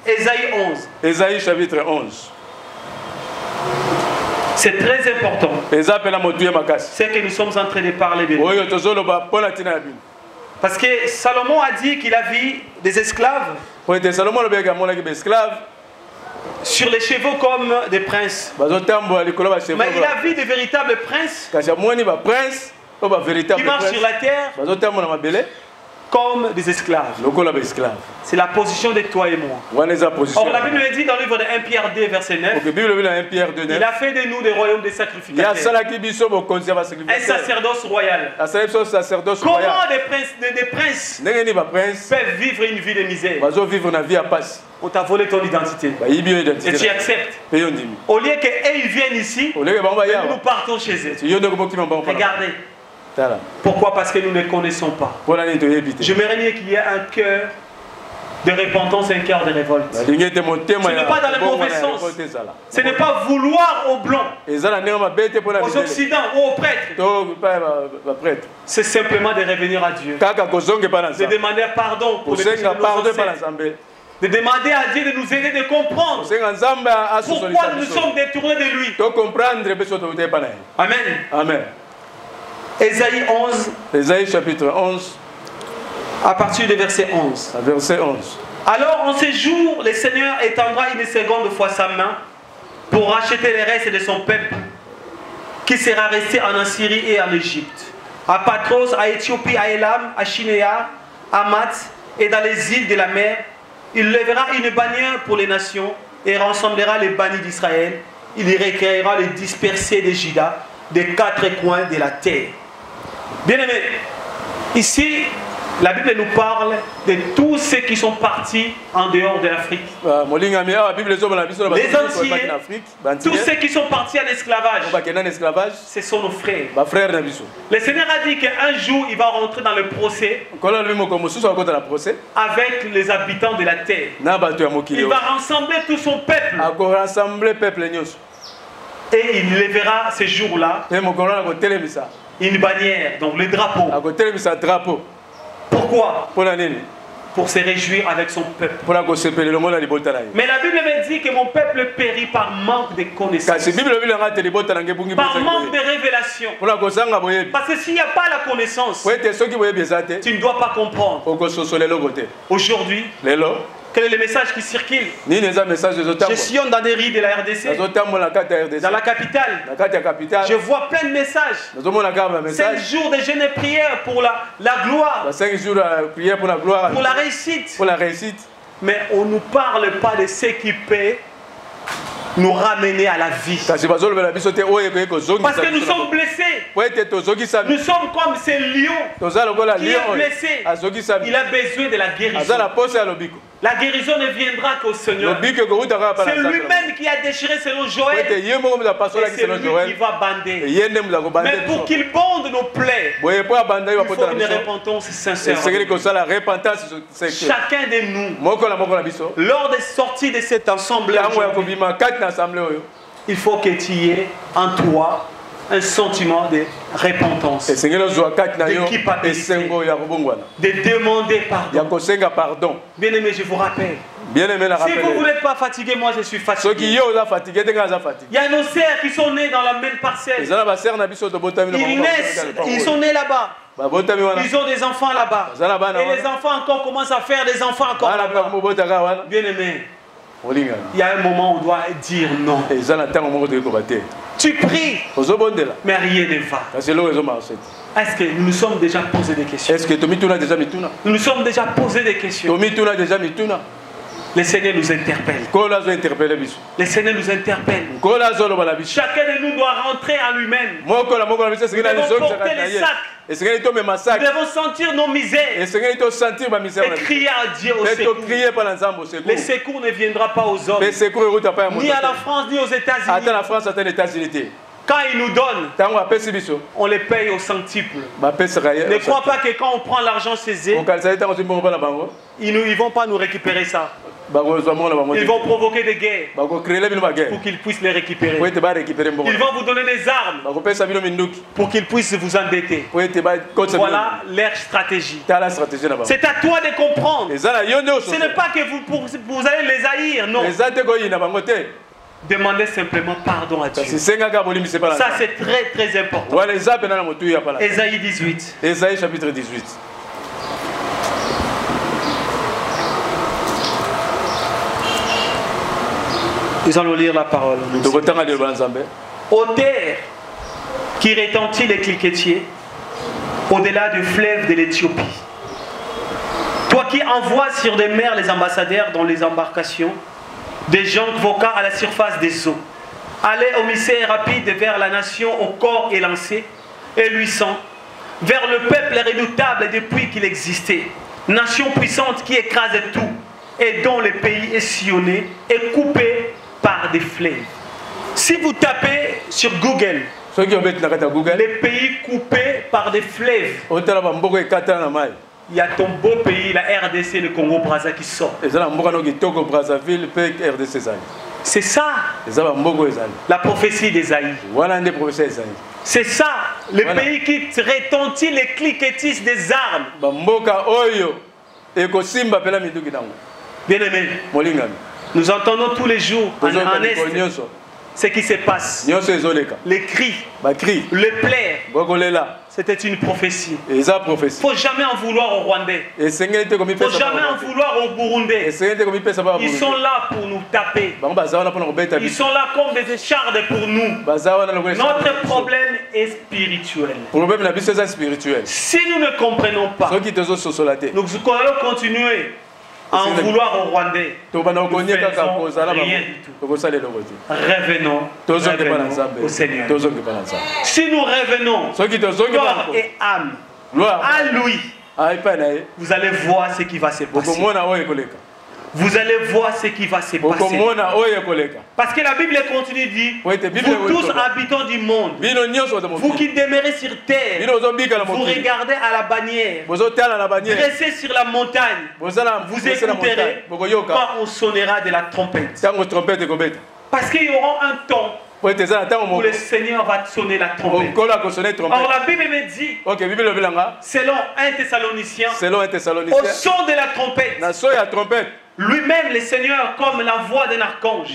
Ésaïe 11. Ésaïe chapitre 11. C'est très important. C'est que nous sommes en train de parler de lui. Parce que Salomon a dit qu'il a vu des esclaves sur les chevaux comme des princes. Mais il a vu des véritables princes qui marchent sur la terre comme des esclaves. C'est la position de toi et moi. Or la Bible dit dans le livre de 1 Pierre 2 verset 9, il a fait de nous des royaumes de sacrificateurs, un sacerdoce royal. Comment des princes peuvent vivre une vie de misère? On t'a volé ton identité et tu acceptes. Au lieu qu'ils viennent ici, nous partons chez eux. Regardez. Pourquoi? Parce que nous ne connaissons pas. J'aimerais bien qu'il y ait un cœur de repentance, un cœur de révolte. Ce n'est pas dans le mauvais sens. Ce n'est pas vouloir aux blancs, aux occidentaux ou aux prêtres. C'est simplement de revenir à Dieu. De demander pardon pour les péchés de nos ancêtres. De demander à Dieu de nous aider de comprendre pourquoi nous sommes détournés de lui. Amen. Amen. Ésaïe 11. Ésaïe chapitre 11. À partir du verset 11. Verset 11. Alors en ces jours, le Seigneur étendra une seconde fois sa main pour racheter les restes de son peuple qui sera resté en Assyrie et en Égypte, à Patros, à Éthiopie, à Élam, à Shinéa, à Math et dans les îles de la mer. Il lèvera une bannière pour les nations et rassemblera les bannis d'Israël. Il y recueillera les dispersés de Juda des quatre coins de la terre. Bien-aimés, ici, la Bible nous parle de tous ceux qui sont partis en dehors de l'Afrique. Les anciens, tous ceux qui sont partis en esclavage, ce sont nos frères. Le Seigneur a dit qu'un jour, il va rentrer dans le procès avec les habitants de la terre. Il va rassembler tout son peuple. Et il lèvera ce jour-là une bannière, donc le drapeau. Pourquoi? Pour se réjouir avec son peuple. Mais la Bible me dit que mon peuple périt par manque de connaissances, par manque de révélation. Parce que s'il n'y a pas la connaissance, tu ne dois pas comprendre. Aujourd'hui, quel est le message qui circule? Je sillonne dans des rues de la RDC, dans la capitale. Je vois plein de messages. 5 jours de jeûne et prière pour la gloire, 5 jours de prière pour la gloire, pour la réussite. Mais on ne nous parle pas de ce qui peut nous ramener à la vie. Parce que nous sommes blessés. Nous sommes comme ces lions qui est blessé. Il a besoin de la guérison. La guérison ne viendra qu'au Seigneur. C'est lui-même qui a déchiré selon Joël. Et c'est lui qui va bander. Mais pour qu'il bande nos plaies, il faut une repentance sincère. Chacun de nous, lors des sorties de cet ensemble, il faut que tu aies en toi un sentiment de repentance, de culpabilité, de demander pardon. Bien-aimé, je vous rappelle, si vous n'êtes pas fatigué, moi je suis fatigué. Il y a nos sœurs qui sont nées dans la même parcelle. Ils naissent, ils sont nés là-bas. Ils ont des enfants là-bas. Et les enfants encore commencent à faire des enfants encore là-bas. Bien-aimé, il y a un moment où on doit dire non. Tu pries, mais rien ne va. Est-ce que nous nous sommes déjà posé des questions? Nous nous sommes déjà posé des questions. Le Seigneur nous interpelle. Le Seigneur nous interpelle. Chacun de nous doit rentrer en lui-même. Nous devons porter les sacs. Nous devons sentir nos misères et crier à Dieu au secours. Le secours ne viendra pas aux hommes, ni à la France, ni aux États-Unis. Quand ils nous donnent, on les paye au centuple. Ne crois pas que quand on prend l'argent chez eux, ils ne vont pas nous récupérer ça. Ils vont provoquer des guerres pour qu'ils puissent les récupérer. Ils vont vous donner des armes pour qu'ils puissent vous endetter. Voilà leur stratégie. C'est à toi de comprendre. Ce n'est pas que vous allez les haïr, non. Demandez simplement pardon à Dieu. Ça c'est très très important. Ésaïe 18. Ésaïe chapitre 18. Nous allons lire la parole. Ô terre qui retentit les cliquetiers au-delà du fleuve de l'Éthiopie, toi qui envoies sur des mers les ambassadeurs dans les embarcations, des gens voquant à la surface des eaux, allez au mystère rapide vers la nation au corps élancé et luisant, vers le peuple redoutable depuis qu'il existait, nation puissante qui écrase tout et dont le pays est sillonné et coupé par des fleuves. Si vous tapez sur Google, les pays coupés par des fleuves, il y a ton beau pays, la RDC, le Congo-Brazza qui sort. C'est ça la prophétie d'Ésaïe. C'est ça le pays qui retentit les cliquetis des armes. Bien-aimé, nous entendons tous les jours en Est ce qui se passe. Les cris, le plaire. C'était une prophétie. Il ne faut jamais en vouloir aux Rwandais. Il ne faut jamais en vouloir aux Burundais. Ils sont là pour nous taper. Ils sont là comme des échardes pour nous. Notre problème est spirituel. Si nous ne comprenons pas, nous allons continuer à en vouloir aux Rwandais. Rien du tout. Revenons au Seigneur. Si nous revenons, corps et âme, à lui, vous allez voir ce qui va se passer. Vous allez voir ce qui va se passer. Parce que la Bible continue dit, vous tous habitants du monde, vous qui demeurez sur terre, vous regardez à la bannière, dressez sur la montagne, vous écouterez quand on sonnera de la trompette. Parce qu'il y aura un temps où le Seigneur va sonner la trompette. Or la Bible me dit, selon 1 Thessaloniciens, au son de la trompette, lui-même le Seigneur comme la voix d'un archange.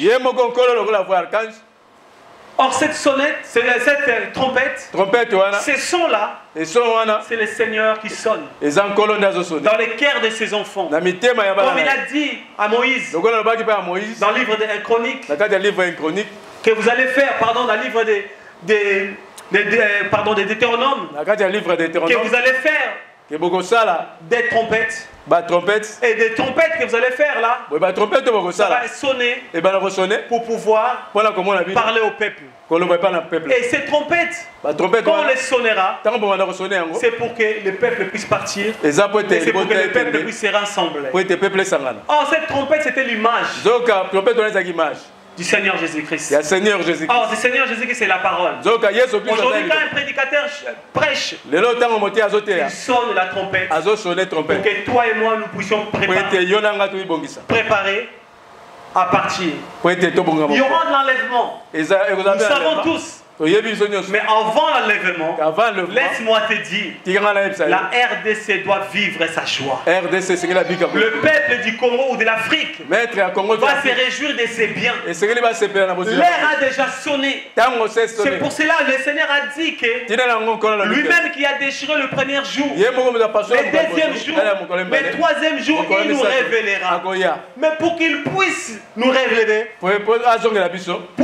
Or cette sonnette, cette trompette, ce son-là, c'est le Seigneur qui sonne dans les cœurs de ses enfants. Comme il a dit à Moïse dans le livre des Chroniques, que vous allez faire, dans le livre des Deutéronomes, que vous allez faire des trompettes. Et des trompettes que vous allez faire là, ça va sonner pour pouvoir parler au peuple. Et ces trompettes, quand on les sonnera, c'est pour que le peuple puisse partir, et c'est pour que le peuple puisse se rassembler. Or cette trompette c'était l'image du Seigneur Jésus-Christ. Or, le Seigneur Jésus-Christ, c'est la parole. Aujourd'hui, quand un prédicateur prêche, il sonne la trompette pour que toi et moi, nous puissions préparer à partir. Il y aura de l'enlèvement. Nous savons tous. Mais avant l'enlèvement, laisse-moi te dire, la RDC doit vivre sa joie. Le peuple du Congo ou de l'Afrique va se réjouir de ses biens. L'air a déjà sonné. C'est pour cela que le Seigneur a dit que lui-même qui a déchiré le premier jour, le deuxième jour, le troisième jour, il nous révélera. Mais pour qu'il puisse nous révéler, pour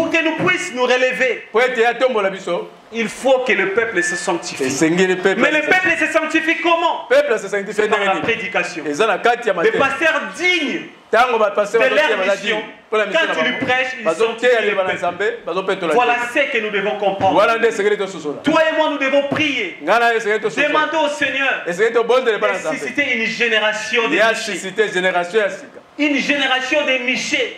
que nous puissions nous relever, il faut que le peuple se sanctifie. Mais le peuple se sanctifie comment? C'est par la prédication. Des pasteurs dignes de leur mission. Quand tu lui prêches, ils sanctifient le peuple. Voilà ce que nous devons comprendre. Toi et moi, nous devons prier. Demander au Seigneur de susciter une génération de une génération de Michel,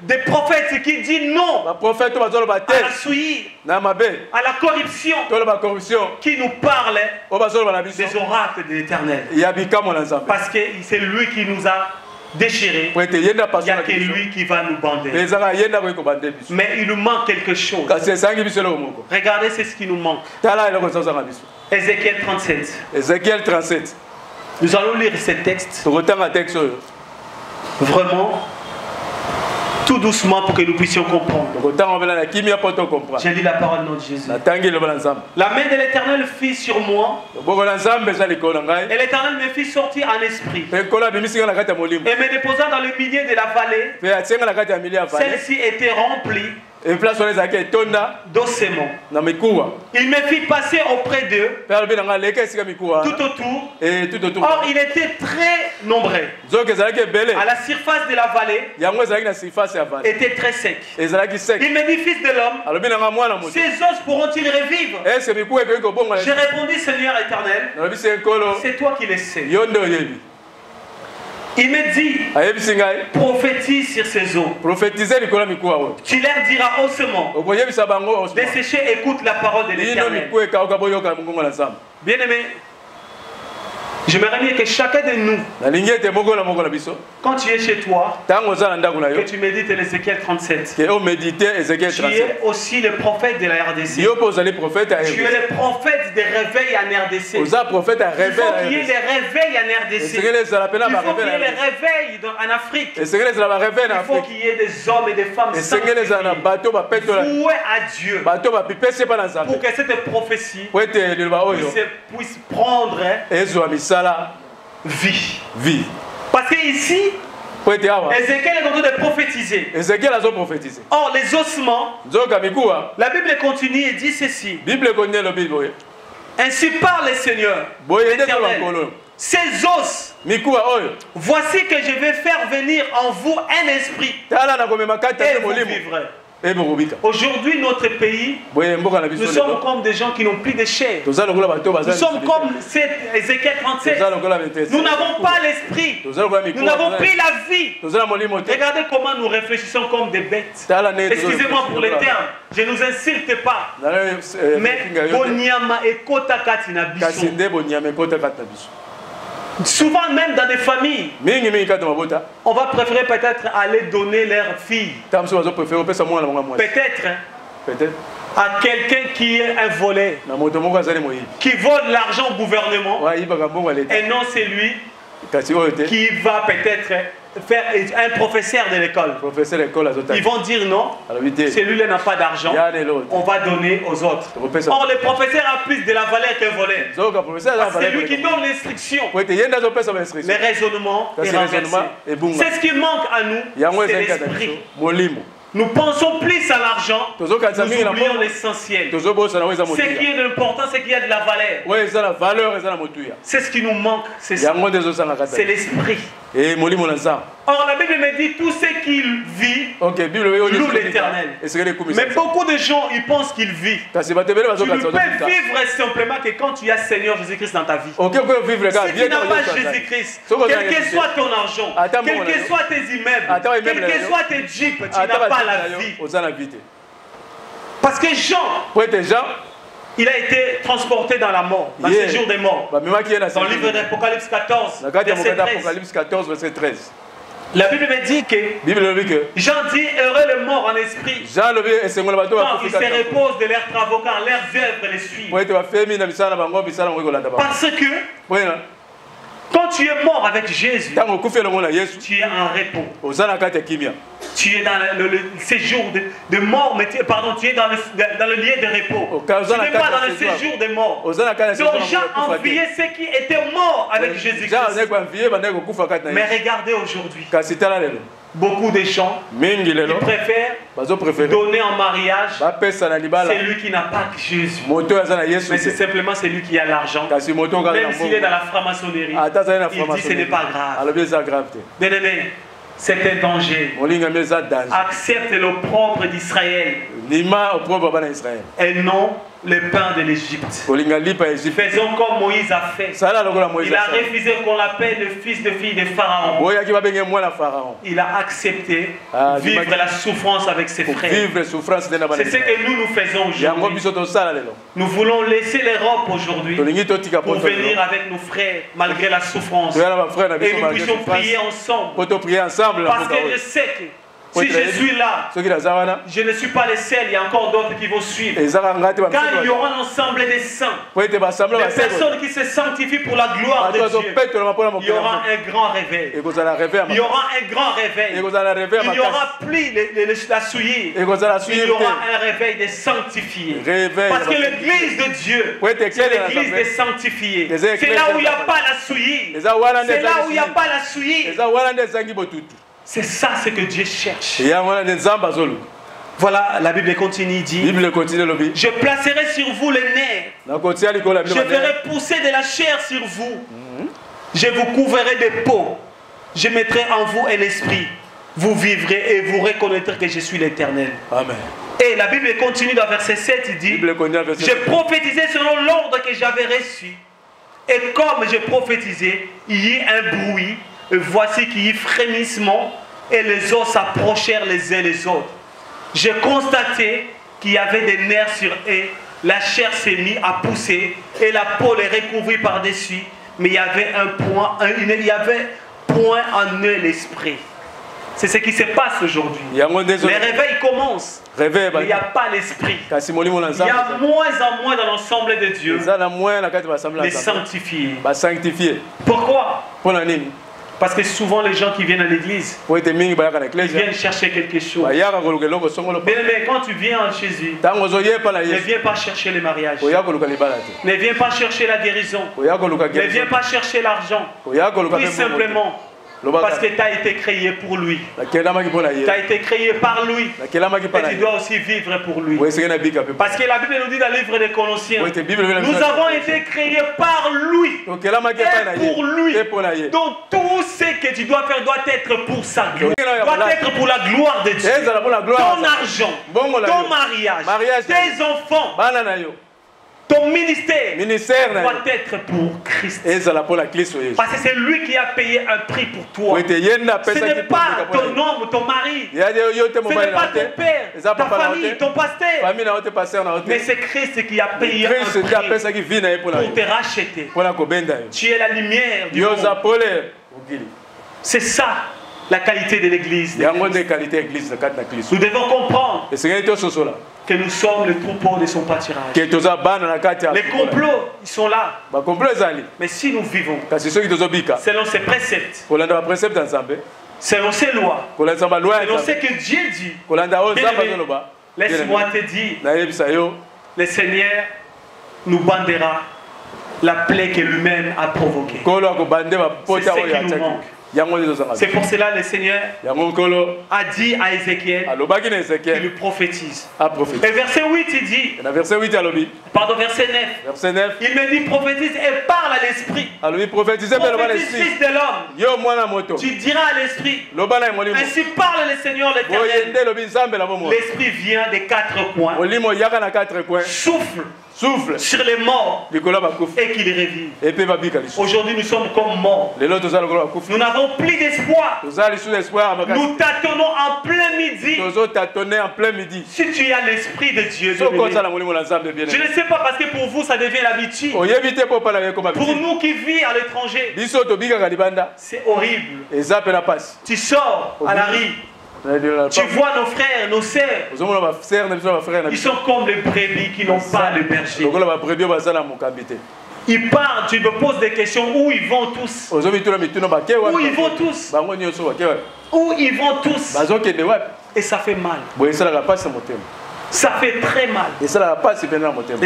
des prophètes qui disent non à la souillure, à la corruption, qui nous parlent des oracles de l'Éternel. Parce que c'est lui qui nous a déchirés. Il n'y a que lui qui va nous bander. Mais il nous manque quelque chose. Regardez, c'est ce qui nous manque. Ézéchiel 37. Nous allons lire ces textes vraiment tout doucement pour que nous puissions comprendre. J'ai lu la parole de notre Jésus. La main de l'Éternel fit sur moi. Et l'Éternel me fit sortir en esprit. Et me déposa dans le milieu de la vallée. Celle-ci était remplie d'ossements. Il me fit passer auprès d'eux, tout autour. Or, il était très nombreux. À la surface de la vallée, était très sec. Il me dit, fils de l'homme, ces os pourront-ils revivre? J'ai répondu, Seigneur éternel, c'est toi qui le sais. Il me dit, prophétise sur ces eaux. Tu leur diras ossements, desséchés, écoute la parole de l'Éternel. Bien-aimé, J'aimerais bien que chacun de nous, quand tu es chez toi, que tu médites l'Ézéchiel 37, tu es aussi le prophète de la RDC. Tu es le prophète des réveils en RDC. Il faut qu'il y ait des réveils en RDC. Il faut qu'il y ait des réveils en Afrique. Il faut qu'il y ait des hommes et des femmes sanctifiés, voués à Dieu, pour que cette prophétie puisse prendre vie. Parce qu'ici, Ézéchiel est en train de prophétiser. Or, les ossements, la Bible continue et dit ceci. Ainsi parle le Seigneur, l'Éternel. Ces os, voici que je vais faire venir en vous un esprit, et vous vivrez. Aujourd'hui, notre pays, nous sommes comme des gens qui n'ont plus de chair. Nous sommes comme Ézéchiel 37. Nous n'avons pas l'esprit. Nous n'avons plus la vie. Regardez comment nous réfléchissons comme des bêtes. Excusez-moi pour les termes. Je ne nous insulte pas. Mais Bonyama et Kotakati Nabiso. Souvent même dans des familles, on va préférer peut-être aller donner leur fille. Peut-être à quelqu'un qui est un voleur, qui vole l'argent au gouvernement, et non c'est lui qui va peut-être faire un professeur de l'école. Ils vont dire non, celui-là n'a pas d'argent, on va donner aux autres. Or le professeur a plus de la valeur qu'un voleur. C'est lui qui donne l'instruction. Le raisonnement est renversé. C'est ce qui manque à nous, c'est l'esprit. Nous pensons plus à l'argent, nous oublions l'essentiel. Ce qui est important, c'est qu'il y a de la valeur. C'est ce qui nous manque, c'est l'esprit. Or la Bible me dit tout ce qu'il vit loue l'Éternel. Mais beaucoup de gens ils pensent qu'ils vivent. Tu ne peux vivre simplement que quand tu as Seigneur Jésus-Christ dans ta vie. Si tu n'as pas Jésus-Christ, quel que soit ton argent, quel que soit tes immeubles, quel que soit tes jeeps, tu n'as pas la vie. Parce que Jean, il a été transporté dans la mort, dans le séjour des morts. Dans le livre d'Apocalypse 14, verset 13. La Bible me dit que Jean dit heureux le mort en esprit quand ils se reposent de leurs travaux car leurs œuvres les suivent. Parce que quand tu es mort avec Jésus, tu es en repos. Tu es dans le séjour de mort, mais tu es dans le lieu de repos. Tu n'es pas dans le séjour de mort. Donc Jean enviait ceux qui étaient morts avec Jésus-Christ. Mais regardez aujourd'hui. Beaucoup de gens ils préfèrent donner en mariage celui qui n'a pas Jésus. Mais c'est simplement celui qui a l'argent. Même s'il est dans la franc-maçonnerie, il dit ce n'est pas grave. Bien-aimé, c'est un danger. Accepte l'opprobre d'Israël et non le pain de l'Égypte. Faisons comme Moïse a fait. Il a refusé qu'on l'appelle le fils de fille de Pharaon. Il a accepté vivre la souffrance avec ses frères. C'est ce que nous faisons aujourd'hui. Nous voulons laisser l'Europe aujourd'hui pour venir avec nos frères malgré la souffrance. Et nous puissions prier ensemble. Parce que je sais que si je suis là, je ne suis pas le seul, il y a encore d'autres qui vont suivre. Quand il y aura un ensemble des saints, des personnes qui se sanctifient pour la gloire de Dieu, il y aura un grand réveil. Il y aura un grand réveil. Il n'y aura plus la souillure. Il y aura un réveil des sanctifiés. Parce que l'église de Dieu, c'est l'église des sanctifiés. C'est là où il n'y a pas la souillure. C'est là où il n'y a pas la souillure. C'est ça ce que Dieu cherche. Voilà, la Bible continue, dit je placerai sur vous les nerfs. Je ferai pousser de la chair sur vous. Je vous couvrirai de peau. Je mettrai en vous un esprit. Vous vivrez et vous reconnaîtrez que je suis l'Éternel. Amen. Et la Bible continue dans verset 7, il dit je prophétisais selon l'ordre que j'avais reçu. Et comme je prophétisais, il y eut un bruit. Et voici qu'il y eut frémissement et les os s'approchèrent les uns les autres. J'ai constaté qu'il y avait des nerfs sur eux, la chair s'est mise à pousser et la peau les recouvrit par-dessus, Mais il y avait il y avait point en eux l'esprit. C'est ce qui se passe aujourd'hui. Les réveils commencent. Mais il n'y a pas l'esprit. Il y a moins en moins dans l'ensemble de Dieu les sanctifiés. Pourquoi? Parce que souvent les gens qui viennent à l'église, ils viennent chercher quelque chose. Mais quand tu viens en Jésus, ne viens pas chercher le mariage. Ne viens pas chercher la guérison. Ne viens pas chercher l'argent. Tout simplement. Parce que tu as été créé pour lui. Tu as été créé par lui. Et tu dois aussi vivre pour lui. Parce que la Bible nous dit dans le livre des Colossiens, nous avons été créés par lui. Et pour lui. Donc tout ce que tu dois faire doit être pour sa gloire. Doit être pour la gloire de Dieu. Ton argent, ton mariage, tes enfants. Ton ministère doit être pour Christ. Parce que c'est lui qui a payé un prix pour toi. Ce n'est pas ton homme, ton mari. Ce n'est pas ton père, ta famille, ton pasteur. Mais c'est Christ qui a payé un prix pour te racheter. Tu es la lumière du monde. C'est ça la qualité de l'église. Nous devons comprendre que nous sommes le troupeau de son pâturage. Les complots, ils sont là. Mais si nous vivons selon ses préceptes, selon ses lois, selon ce que Dieu dit, laisse-moi te dire, le Seigneur nous bandera la plaie que lui-même a provoquée. C'est ce qui nous manque. C'est pour cela que le Seigneur a dit à Ézéchiel qu'il lui prophétise. Et verset 8 il dit, pardon, verset 9, il me dit prophétise et parle à l'esprit. Prophétise fils de l'homme. Tu diras à l'esprit, ainsi parle le Seigneur l'Éternel. L'esprit vient des 4 coins. Souffle sur les morts et qu'il revive. Aujourd'hui nous sommes comme morts. Nous n'avons plus d'espoir. Nous tâtonnons en plein midi. Si tu as l'esprit de Dieu, je ne sais pas parce que pour vous ça devient l'habitude. Pour nous qui vivons à l'étranger, c'est horrible. Tu sors à la rue. Tu vois nos frères, nos sœurs, ils sont comme les brebis qui n'ont pas de berger. Ils partent, tu me poses des questions, où ils vont tous? Où ils vont tous? Où ils vont tous? Et ça fait mal. Ça fait très mal. Le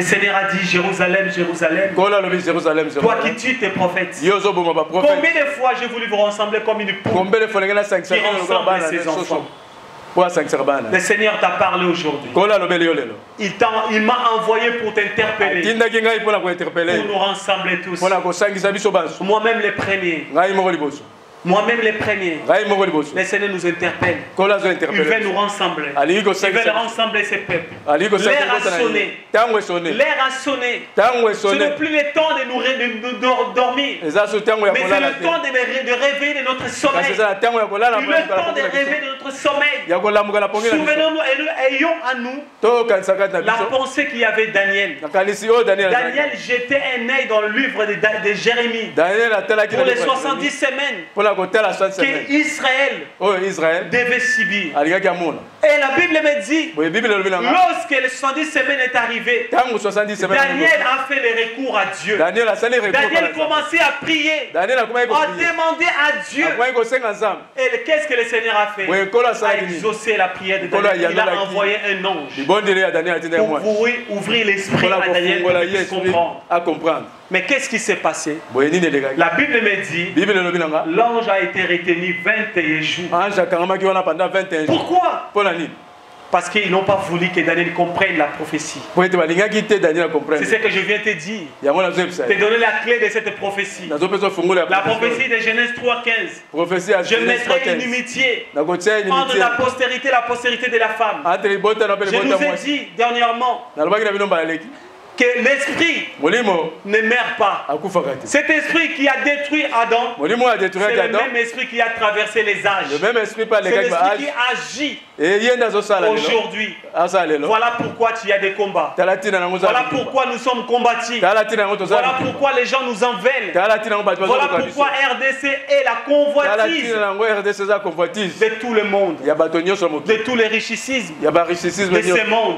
Seigneur a dit, Jérusalem, Jérusalem, toi qui tues tes prophètes. Combien de fois j'ai voulu vous rassembler comme une poule qui rassemble ses enfants? Le Seigneur t'a parlé aujourd'hui. Il m'a envoyé pour t'interpeller, pour nous rassembler tous. Moi-même les premiers. Moi-même les premiers. Le Seigneur nous interpelle. Il veut nous rassembler. Il veut rassembler ses peuples. L'air a sonné. L'air a sonné. Ce n'est plus le temps de nous dormir. Mais c'est le temps de réveiller de notre sommeil. C'est le temps de réveiller de notre sommeil. Souvenons-nous et ayons à nous la pensée qu'il y avait Daniel. Daniel jetait un œil dans le livre de Jérémie pour les 70 semaines qu'Israël devait subir. Et la Bible me dit, lorsque les 70 semaines est arrivé, Daniel a fait le recours à Dieu. Daniel commençait à prier, à demander à Dieu. Et qu'est-ce que le Seigneur a fait? A exaucé la prière de Daniel. Il a envoyé un ange pour ouvrir l'esprit à Daniel pour comprendre. Mais qu'est-ce qui s'est passé? La Bible me dit, l'ange a été retenu 21 jours. Pourquoi? Parce qu'ils n'ont pas voulu que Daniel comprenne la prophétie. C'est ce que je viens de te dire. Te donner la clé de cette prophétie. La prophétie de Genèse 3:15. Je mettrai une inimitié entre la postérité et la postérité de la femme. Je nous ai dit dernièrement que l'esprit ne meurt pas. Cet esprit qui a détruit Adam, c'est le même esprit qui a traversé les âges. C'est l'esprit qui agit aujourd'hui. Voilà pourquoi il y a des combats. Voilà pourquoi nous sommes combattus. Voilà pourquoi les gens nous en veulent. Voilà pourquoi RDC est la convoitise de tout le monde, de tous les richismes de ce monde.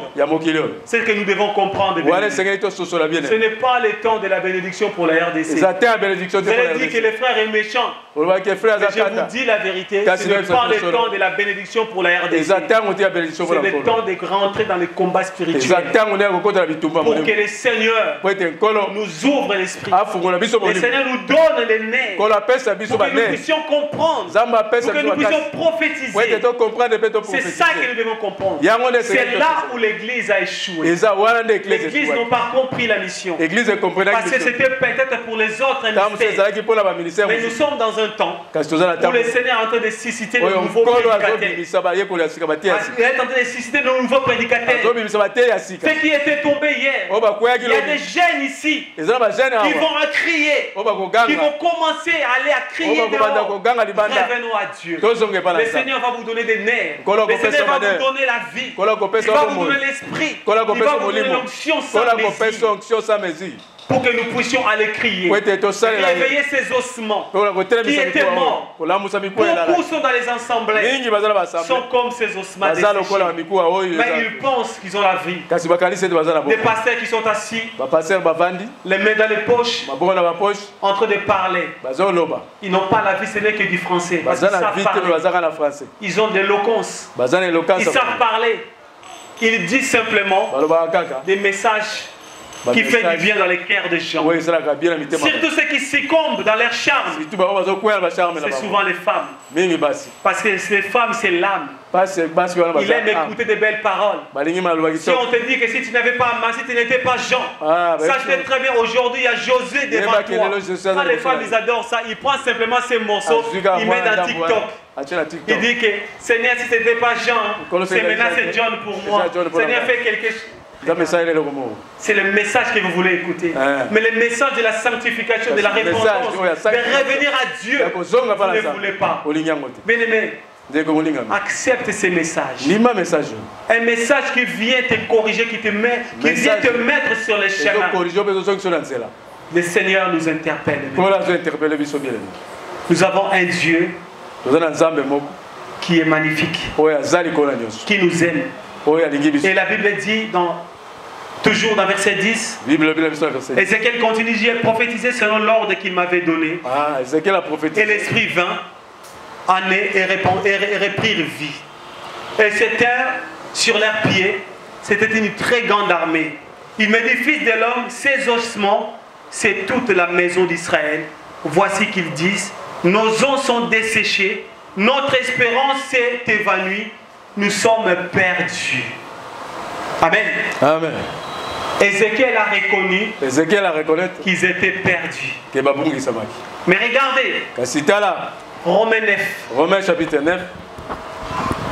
C'est ce que nous devons comprendre. Ce n'est pas le temps de la bénédiction pour la RDC. Vous avez dit que le frère est méchant. Mais je vous dis la vérité, ce n'est pas le temps de la bénédiction pour la RDC. C'est le temps de rentrer dans les combats spirituels. Pour que le Seigneur nous ouvre l'esprit. Le Seigneur nous donne les nez. Pour que nous puissions comprendre. Pour que nous puissions prophétiser. C'est ça que nous devons comprendre. C'est là où l'Église a échoué. L'Église n'a pas compris la mission. Parce que c'était peut-être pour les autres ministères. Mais nous sommes dans un temps où le Seigneur est en train de susciter de nouveaux prédicateurs. Il est en train de susciter de nouveaux prédicateurs. Ceux qui étaient tombés hier, il y a des jeunes ici qui vont crier, qui vont commencer à aller à crier dehors. Revenons à Dieu. Le Seigneur va vous donner des nerfs. Le Seigneur va vous donner la vie. Il va vous donner l'esprit. Il va vous donner l'onction sans mesure. Pour que nous puissions aller crier, réveiller ces ossements qui étaient morts. Beaucoup sont dans les assemblées, sont comme ces ossements desséchés. Mais ils pensent qu'ils ont la vie. Des pasteurs qui sont assis, les mains dans les poches, en train de parler. Ils n'ont pas la vie, ce n'est que du français. Parce qu'ils savent parler. Ils ont de l'éloquence. Ils savent parler. Ils disent simplement des messages qui fait du bien dans les cœurs des gens. Surtout ceux qui succombent dans leur charme. C'est souvent les femmes. Parce que les femmes, c'est l'âme. Il aime écouter de belles paroles. Si on te dit que si tu n'avais pas Amasi, tu n'étais pas Jean. Sache très bien, aujourd'hui, il y a Josué devant toi. Quand les femmes, ils adorent ça, ils prennent simplement ces morceaux, ils mettent dans TikTok. Il dit que Seigneur, si ce n'était pas Jean, c'est maintenant c'est John pour moi. Seigneur, fait quelque chose. C'est le message que vous voulez écouter. Mais le message de la sanctification, de la repentance, de revenir à Dieu, vous ne voulez pas. Bien-aimé, accepte ces messages. Un message qui vient te corriger, qui vient te mettre sur les chemins. Le Seigneur nous interpelle. Nous avons un Dieu qui est magnifique, qui nous aime. Et la Bible dit toujours dans verset 10, Ézéchiel continue, j'ai prophétisé selon l'ordre qu'il m'avait donné. Et l'Esprit vint et reprirent vie. Et c'était sur leurs pieds, c'était une très grande armée. Il me dit, fils de l'homme, ces ossements, c'est toute la maison d'Israël. Voici qu'ils disent, nos os sont desséchés, notre espérance s'est évanouie, nous sommes perdus. Amen. Amen. Ézéchiel a reconnu qu'ils étaient perdus. Mais regardez, Romains 9. Romains chapitre 9.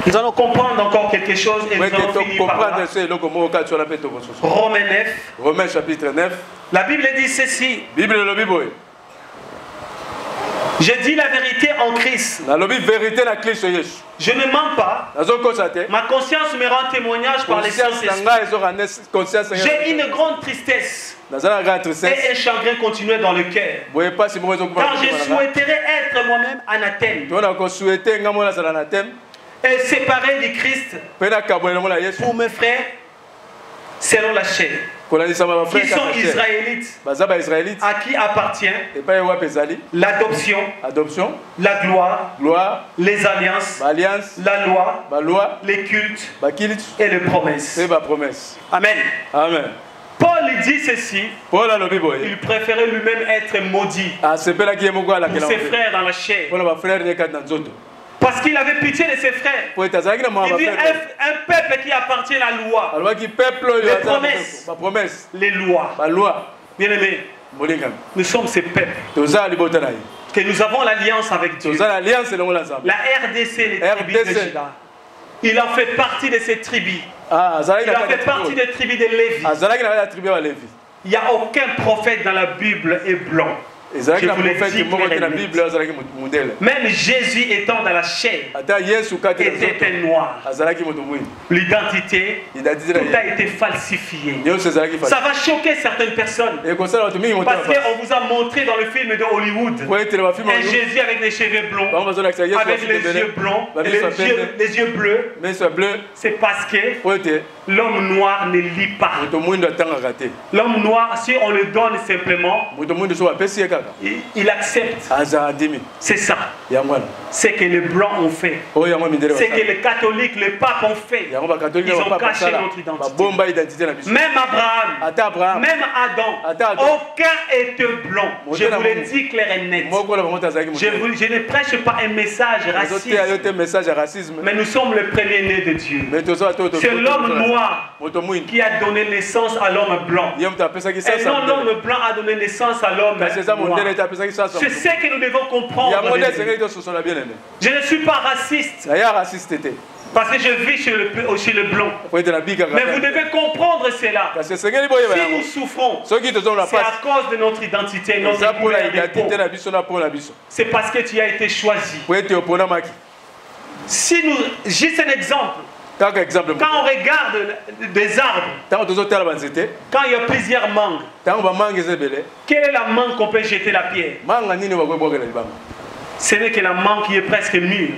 Nous allons comprendre encore quelque chose et nous allons finir par là. Romains 9. Romains chapitre 9. La Bible dit ceci. Je dis la vérité en Christ. Je ne mens pas. Ma conscience me rend témoignage par les Saint-Esprit. J'ai une grande tristesse et un chagrin continuel dans le cœur. Car je souhaiterais être moi-même anathème et séparé du Christ pour mes frères selon la chair, qui sont israélites, à qui appartient l'adoption, la gloire, les alliances, la loi, les cultes et les promesses. Amen. Paul dit ceci, il préférait lui-même être maudit pour ses frères dans la chair. Parce qu'il avait pitié de ses frères. Il dit un peuple qui appartient à la loi, les promesses, les lois. Bien aimé, nous sommes ces peuples. Que nous avons l'alliance avec Dieu. La RDC, les tribus de Juda. Il en fait partie de ces tribus. Il en fait partie des tribus de Lévi. Il n'y a aucun prophète dans la Bible est blanc. Je vous le dis clairement. Même Jésus étant dans la chair était un noir. L'identité, tout a été falsifié. Ça va choquer certaines personnes. Parce qu'on vous a montré dans le film de Hollywood un Jésus avec les cheveux blonds, avec les yeux blancs, les yeux bleus. C'est parce que l'homme noir ne lit pas. L'homme noir, si on le donne simplement, il accepte. C'est ça. C'est que les blancs ont fait. C'est que les catholiques, les papes ont fait. Ils ont caché notre identité. Même Abraham, même Adam, aucun était blanc. Je vous le dis clair et net. Je ne prêche pas un message raciste. Mais nous sommes le premier-né de Dieu. C'est l'homme noir qui a donné naissance à l'homme blanc. Et non l'homme blanc a donné naissance à l'homme noir. C'est ce que nous devons comprendre. Je ne suis pas raciste. Parce que je vis chez le blanc. Mais vous devez comprendre cela. Si nous souffrons, c'est à cause de notre identité. C'est parce que tu as été choisi. Si nous, juste un exemple. Quand on regarde des arbres, quand il y a plusieurs mangues, quelle est la mangue qu'on peut jeter la pierre? Ce n'est que la mangue qui est presque mûre.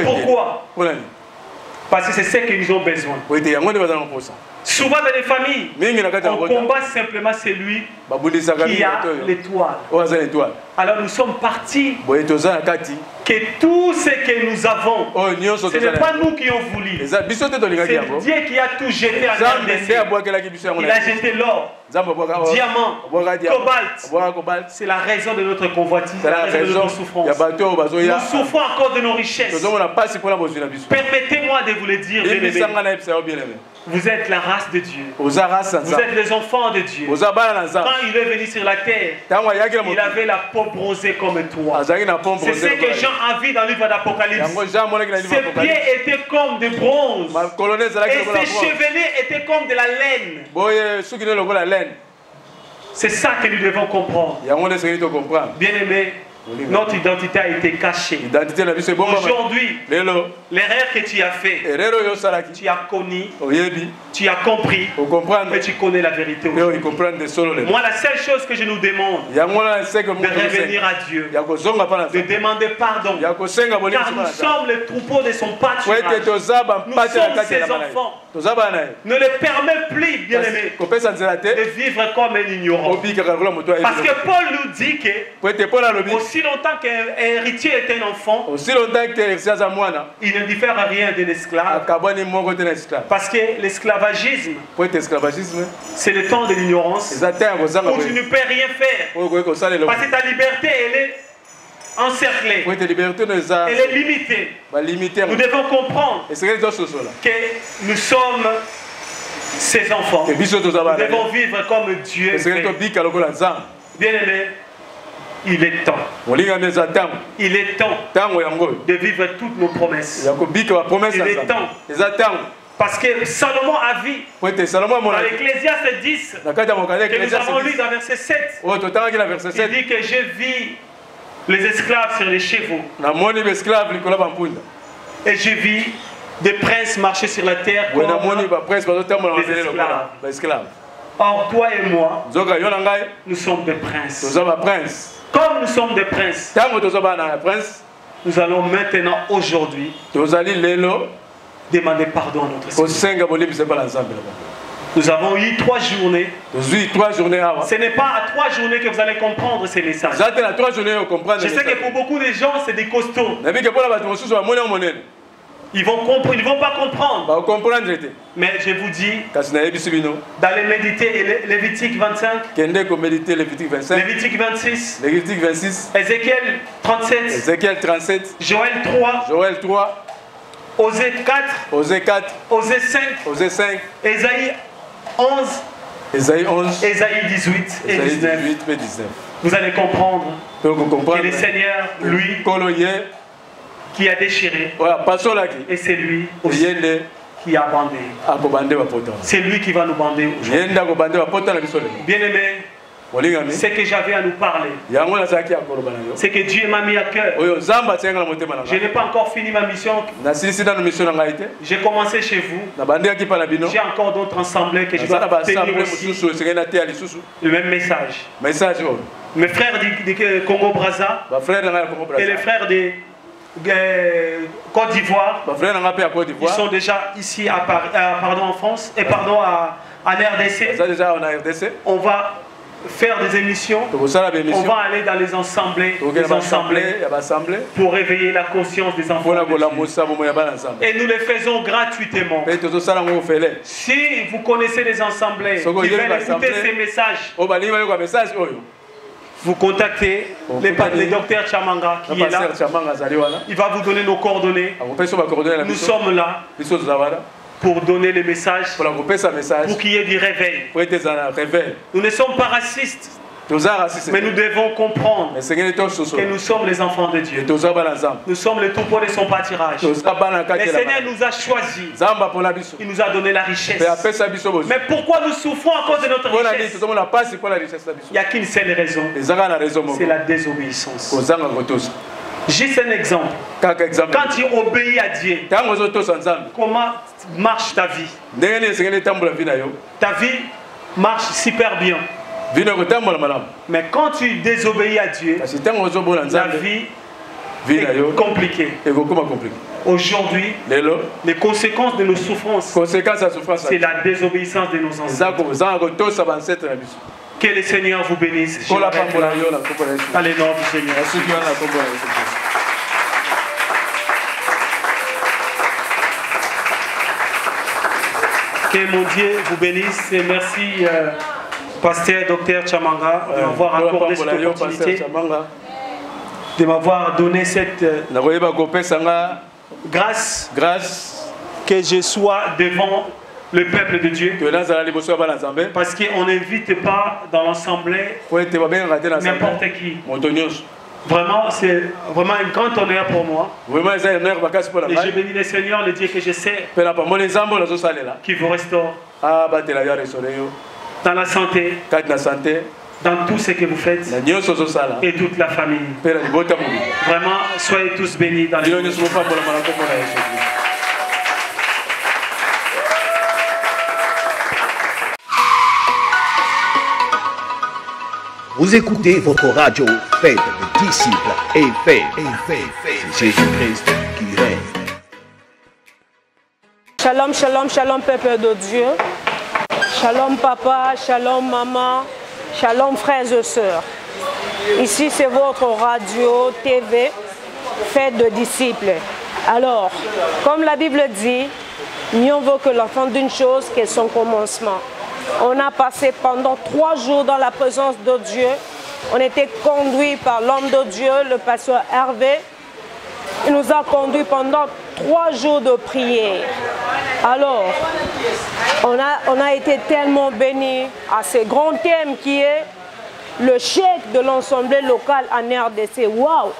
Pourquoi? Parce que c'est ce qu'ils ont besoin. Souvent dans les familles, on combat simplement celui qui a l'étoile. Alors nous sommes partis que tout ce que nous avons, ce n'est pas nous qui avons voulu. C'est Dieu qui a tout jeté à l'homme. Il a jeté l'or, diamant, cobalt. C'est la raison de notre convoitise, la raison de notre souffrance. Nous souffrons à cause de nos richesses. Permettez-moi de vous le dire, bien-aimés. Vous êtes la race de Dieu. Vous êtes les enfants de Dieu. Quand il est venu sur la terre, il avait la peau bronzée comme toi. C'est ce que Jean a vu dans le livre d'Apocalypse. Ses pieds étaient comme de bronze. Et ses chevelures étaient comme de la laine. C'est ça que nous devons comprendre. Bien-aimés, notre identité a été cachée. Aujourd'hui, l'erreur que tu as fait, tu as connu, tu as compris, mais tu connais la vérité aujourd'hui. Moi, la seule chose que je nous demande, de revenir à Dieu, de demander pardon, car nous sommes le troupeau de son pâturage. Nous sommes ses enfants. Ne le permet plus, bien-aimé, de vivre comme un ignorant. Parce que Paul nous dit que aussi longtemps qu'un héritier est un enfant, il ne diffère à rien d'un esclave. Parce que l'esclavagisme, c'est le temps de l'ignorance où tu ne peux rien faire. Parce que ta liberté, elle est encerclée. Elle est limitée. Nous devons comprendre que nous sommes ses enfants. Nous devons vivre comme Dieu fait. Bien-aimés, il est temps. Il est temps de vivre toutes nos promesses. Il est temps. Parce que Salomon a vu dans l'Ecclésiaste 10 que nous avons lu dans verset 7. Il dit que j'ai vu les esclaves sur les chevaux. Et j'ai vu des princes marcher sur la terre comme les esclaves. Or, toi et moi, nous sommes des princes. Comme nous sommes des princes, nous allons maintenant, aujourd'hui, demander pardon à notre Seigneur. Nous avons eu 3 journées. Ce n'est pas à 3 journées que vous allez comprendre ces messages. Je sais que pour beaucoup de gens, c'est des costauds. Ils ne vont pas comprendre. Mais je vous dis, dans les méditer, Lévitique 25, Lévitique 26, Ézéchiel 37, Joël 3, Osée 4, Osée 5, Ésaïe 11, Ésaïe 18 et 19. Vous allez comprendre que le Seigneur, lui, qui a déchiré, et c'est lui aussi qui a bandé. C'est lui qui va nous bander aujourd'hui. Bien-aimé, ce que j'avais à nous parler, c'est que Dieu m'a mis à cœur. Je n'ai pas encore fini ma mission. J'ai commencé chez vous. J'ai encore d'autres assemblées que je dois tenir aussi. Le même message. Mes frères du Congo-Brazza et les frères de Côte d'Ivoire, ils sont déjà ici en France et en RDC. On va faire des émissions, on va aller dans les assemblées, pour réveiller la conscience des enfants de Dieu. Et nous le faisons gratuitement. Si vous connaissez les assemblées qui veulent écouter ces messages, vous contactez le docteur Chamanga qui est là. Il va vous donner nos coordonnées. Nous sommes là pour donner les messages, pour qu'il y ait du réveil. Nous ne sommes pas racistes, mais nous devons comprendre que nous sommes les enfants de Dieu. Nous sommes le troupeau de son pâturage. Le Seigneur nous a choisis. Il nous a donné la richesse. Mais pourquoi nous souffrons à cause de notre richesse? Il n'y a qu'une seule raison. C'est la désobéissance. Juste un exemple. Quand tu obéis à Dieu, comment marche ta vie? Ta vie marche super bien. Mais quand tu désobéis à Dieu, la vie est compliquée. Aujourd'hui, les conséquences de nos souffrances, c'est la désobéissance de nos ancêtres. Que le Seigneur vous bénisse. Allez, nom du Seigneur. Que mon Dieu vous bénisse et merci pasteur Dr Chamanga de m'avoir accordé cette opportunité, de m'avoir donné cette grâce que je sois devant le peuple de Dieu, parce qu'on n'invite pas dans l'assemblée n'importe qui. Vraiment, c'est vraiment un grand honneur pour moi. Et je bénis le Seigneur, le Dieu que je sais, qui vous restaure dans la santé, dans tout ce que vous faites, et toute la famille. Vraiment, soyez tous bénis dans les vies. Vous écoutez votre radio faite de disciples et faits. C'est Jésus-Christ qui règne. Shalom, shalom, shalom, peuple de Dieu. Shalom, papa, shalom, maman, shalom, frères et sœurs. Ici, c'est votre radio, TV, faite de disciples. Alors, comme la Bible dit, mieux vaut que l'enfant d'une chose que son commencement. On a passé pendant 3 jours dans la présence de Dieu. On était conduit par l'homme de Dieu, le pasteur Hervé. Il nous a conduits pendant 3 jours de prière. Alors, on a été tellement bénis à ce grand thème qui est le chèque de l'Assemblée locale en RDC. Waouh!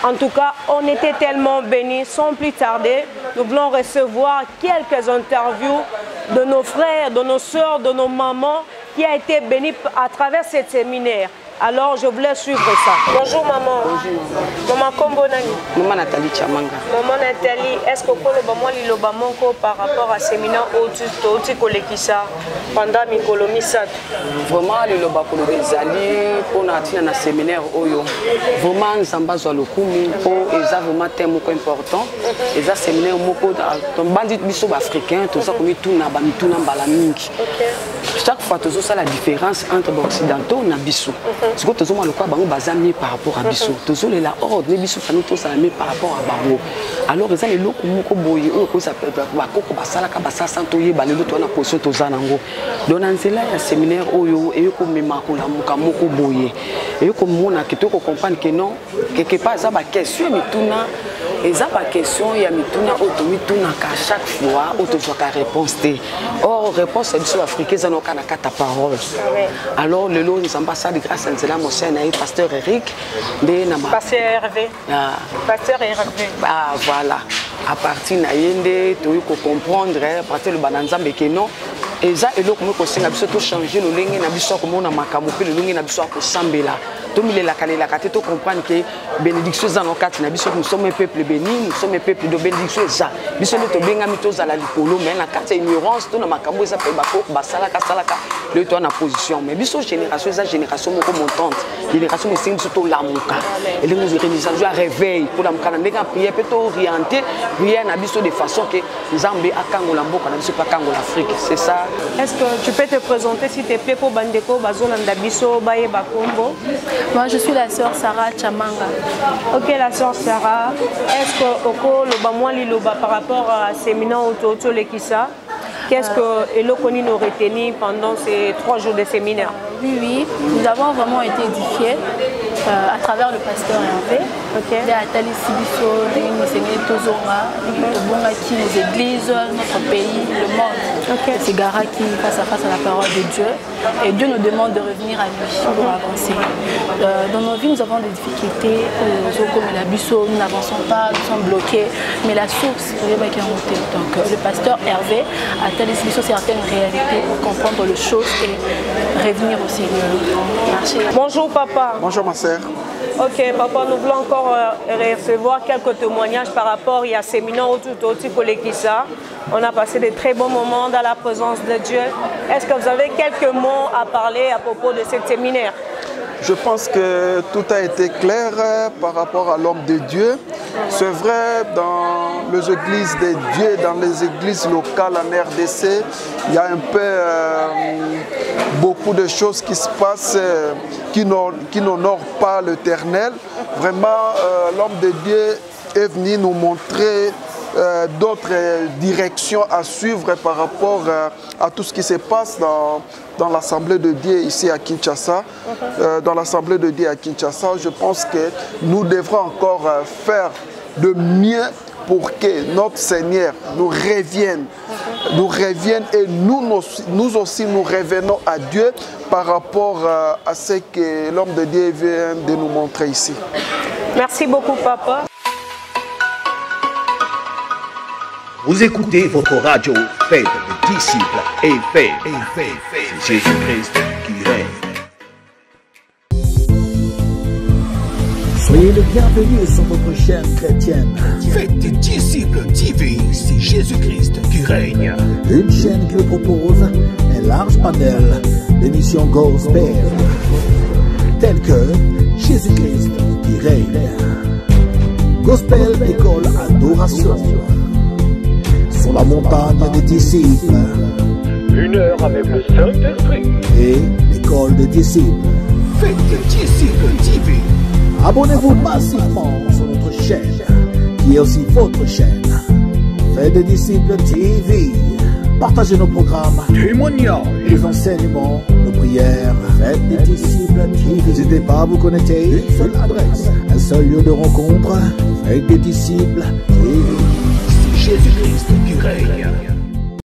En tout cas, on était tellement bénis. Sans plus tarder, nous voulons recevoir quelques interviews de nos frères, de nos soeurs, de nos mamans qui a été bénis à travers ce séminaire. Alors, je voulais suivre ça. Bonjour maman. Bonjour. Maman Kombonani. Maman Nathalie Chamanga. Maman Nathalie, est-ce que vous avez dit par rapport à séminaire Oti Kolekisa pendant Mikolomi Sat? Vraiment, le Lobakolo Bezali, pour un séminaire Oyo. Vraiment, Zamba Zolokumi, pour vraiment thème important. Et un séminaire Moko, ton bandit biso africain, tout ça comme tout n'a pas tout n'a pas la mingi. Chaque fois, tout ça la différence entre les occidentaux et les bisous. Ce que tout le monde a par rapport à bisous. Tout ça la ordre, les bisous, tout ça par rapport à Bango. Alors, ils ont les locaux Moko boy, eux ça peut Bakoko Basala Kabasa Santoye, Balelo, toi na position tout ça nango. Donc dans cela, il y a un séminaire Oyo et comme Makula Muka Moko boy. Et comme on a qui te comprendre que non, quelque part ça va question mais tout na. Et ça pas question, il y a mituna automituna qu'à chaque fois, auto soit qu'à réponse. Or réponse c'est du africain, ça n'a qu'à ta parole. Alors le lot nous ambassade grâce à cela, mon cher pasteur Eric, Pasteur Hervé. Pasteur Hervé. Ah voilà. à partir na yende to ko comprendre à partir le bananzambe que non et ça et donc moi conseille na biso to changer le lenge na biso ko mona makambo pe le lenge na biso ko sambela to mile la kalela kate to comprendre que bénédiction za nokati na biso nous sommes un peuple béni nous sommes un peuple de bénédiction za biso to benga mito za la likolo mais na kati ignorance to na makambo za pe bako basalaka salaka le to na position mais biso génération za génération moko montante génération mais c'est surtout lamuka et les organisation à réveil pour la mukana ndeka prière peut orienter prière na biso de façon que Nzambe akangola mboka na biso pa kangola Afrique c'est ça. Est-ce que tu peux te présenter s'il te plaît pour Bandeko Bazolanda Biso Baye Bakombo? Moi je suis la sœur Sarah Chamanga. Ok, la sœur Sarah, est-ce que Oko Loba moi Liloba par rapport à séminaire Ototo Lekissa, qu'est-ce que Elokoni nous retenu pendant ces 3 jours de séminaire? Oui, nous avons vraiment été édifiés à travers le pasteur Hervé. Il a atali Sibiso, les églises, notre pays, le monde. C'est Gara qui face à face à la parole de Dieu. Et Dieu nous demande de revenir à lui pour avancer. Dans nos vies, nous avons des difficultés. Nous n'avançons pas, nous sommes bloqués. Mais la source, donc le pasteur Hervé a atali Sibiso certaines réalités pour comprendre les choses et revenir au Seigneur. Merci. Bonjour papa. Bonjour ma sœur. Ok, papa, nous voulons encore recevoir quelques témoignages par rapport à séminaire Ototo Lekissa. On a passé de très bons moments dans la présence de Dieu. Est-ce que vous avez quelques mots à parler à propos de ce séminaire? Je pense que tout a été clair par rapport à l'homme de Dieu. C'est vrai, dans les églises de Dieu, dans les églises locales en RDC, il y a un peu beaucoup de choses qui se passent qui n'honorent pas l'Éternel. Vraiment, l'homme de Dieu est venu nous montrer d'autres directions à suivre par rapport à tout ce qui se passe dans l'Assemblée de Dieu ici à Kinshasa. Dans l'Assemblée de Dieu à Kinshasa, je pense que nous devrons encore faire de mieux pour que notre Seigneur nous revienne et nous aussi nous revenons à Dieu par rapport à ce que l'homme de Dieu vient de nous montrer ici. Merci beaucoup papa. Vous écoutez votre radio faite de disciples et faits. C'est Jésus-Christ qui règne. Soyez les bienvenus sur votre chaîne chrétienne. Faites des disciples TV, c'est Jésus-Christ qui règne. Une chaîne qui vous propose un large panel d'émissions gospel, telles que Jésus-Christ qui règne, Gospel École Adoration, Sur la montagne des disciples, 1 heure avec le Saint-Esprit et l'école des disciples. Faites des disciples TV. Abonnez-vous massivement sur notre chaîne, qui est aussi votre chaîne. Faites des disciples TV. Partagez nos programmes, témoignages, les enseignements, nos prières. Faites des disciples TV. N'hésitez pas à vous connecter. Une seule adresse, un seul lieu de rencontre. Faites des disciples TV. C'est Jésus-Christ qui règne.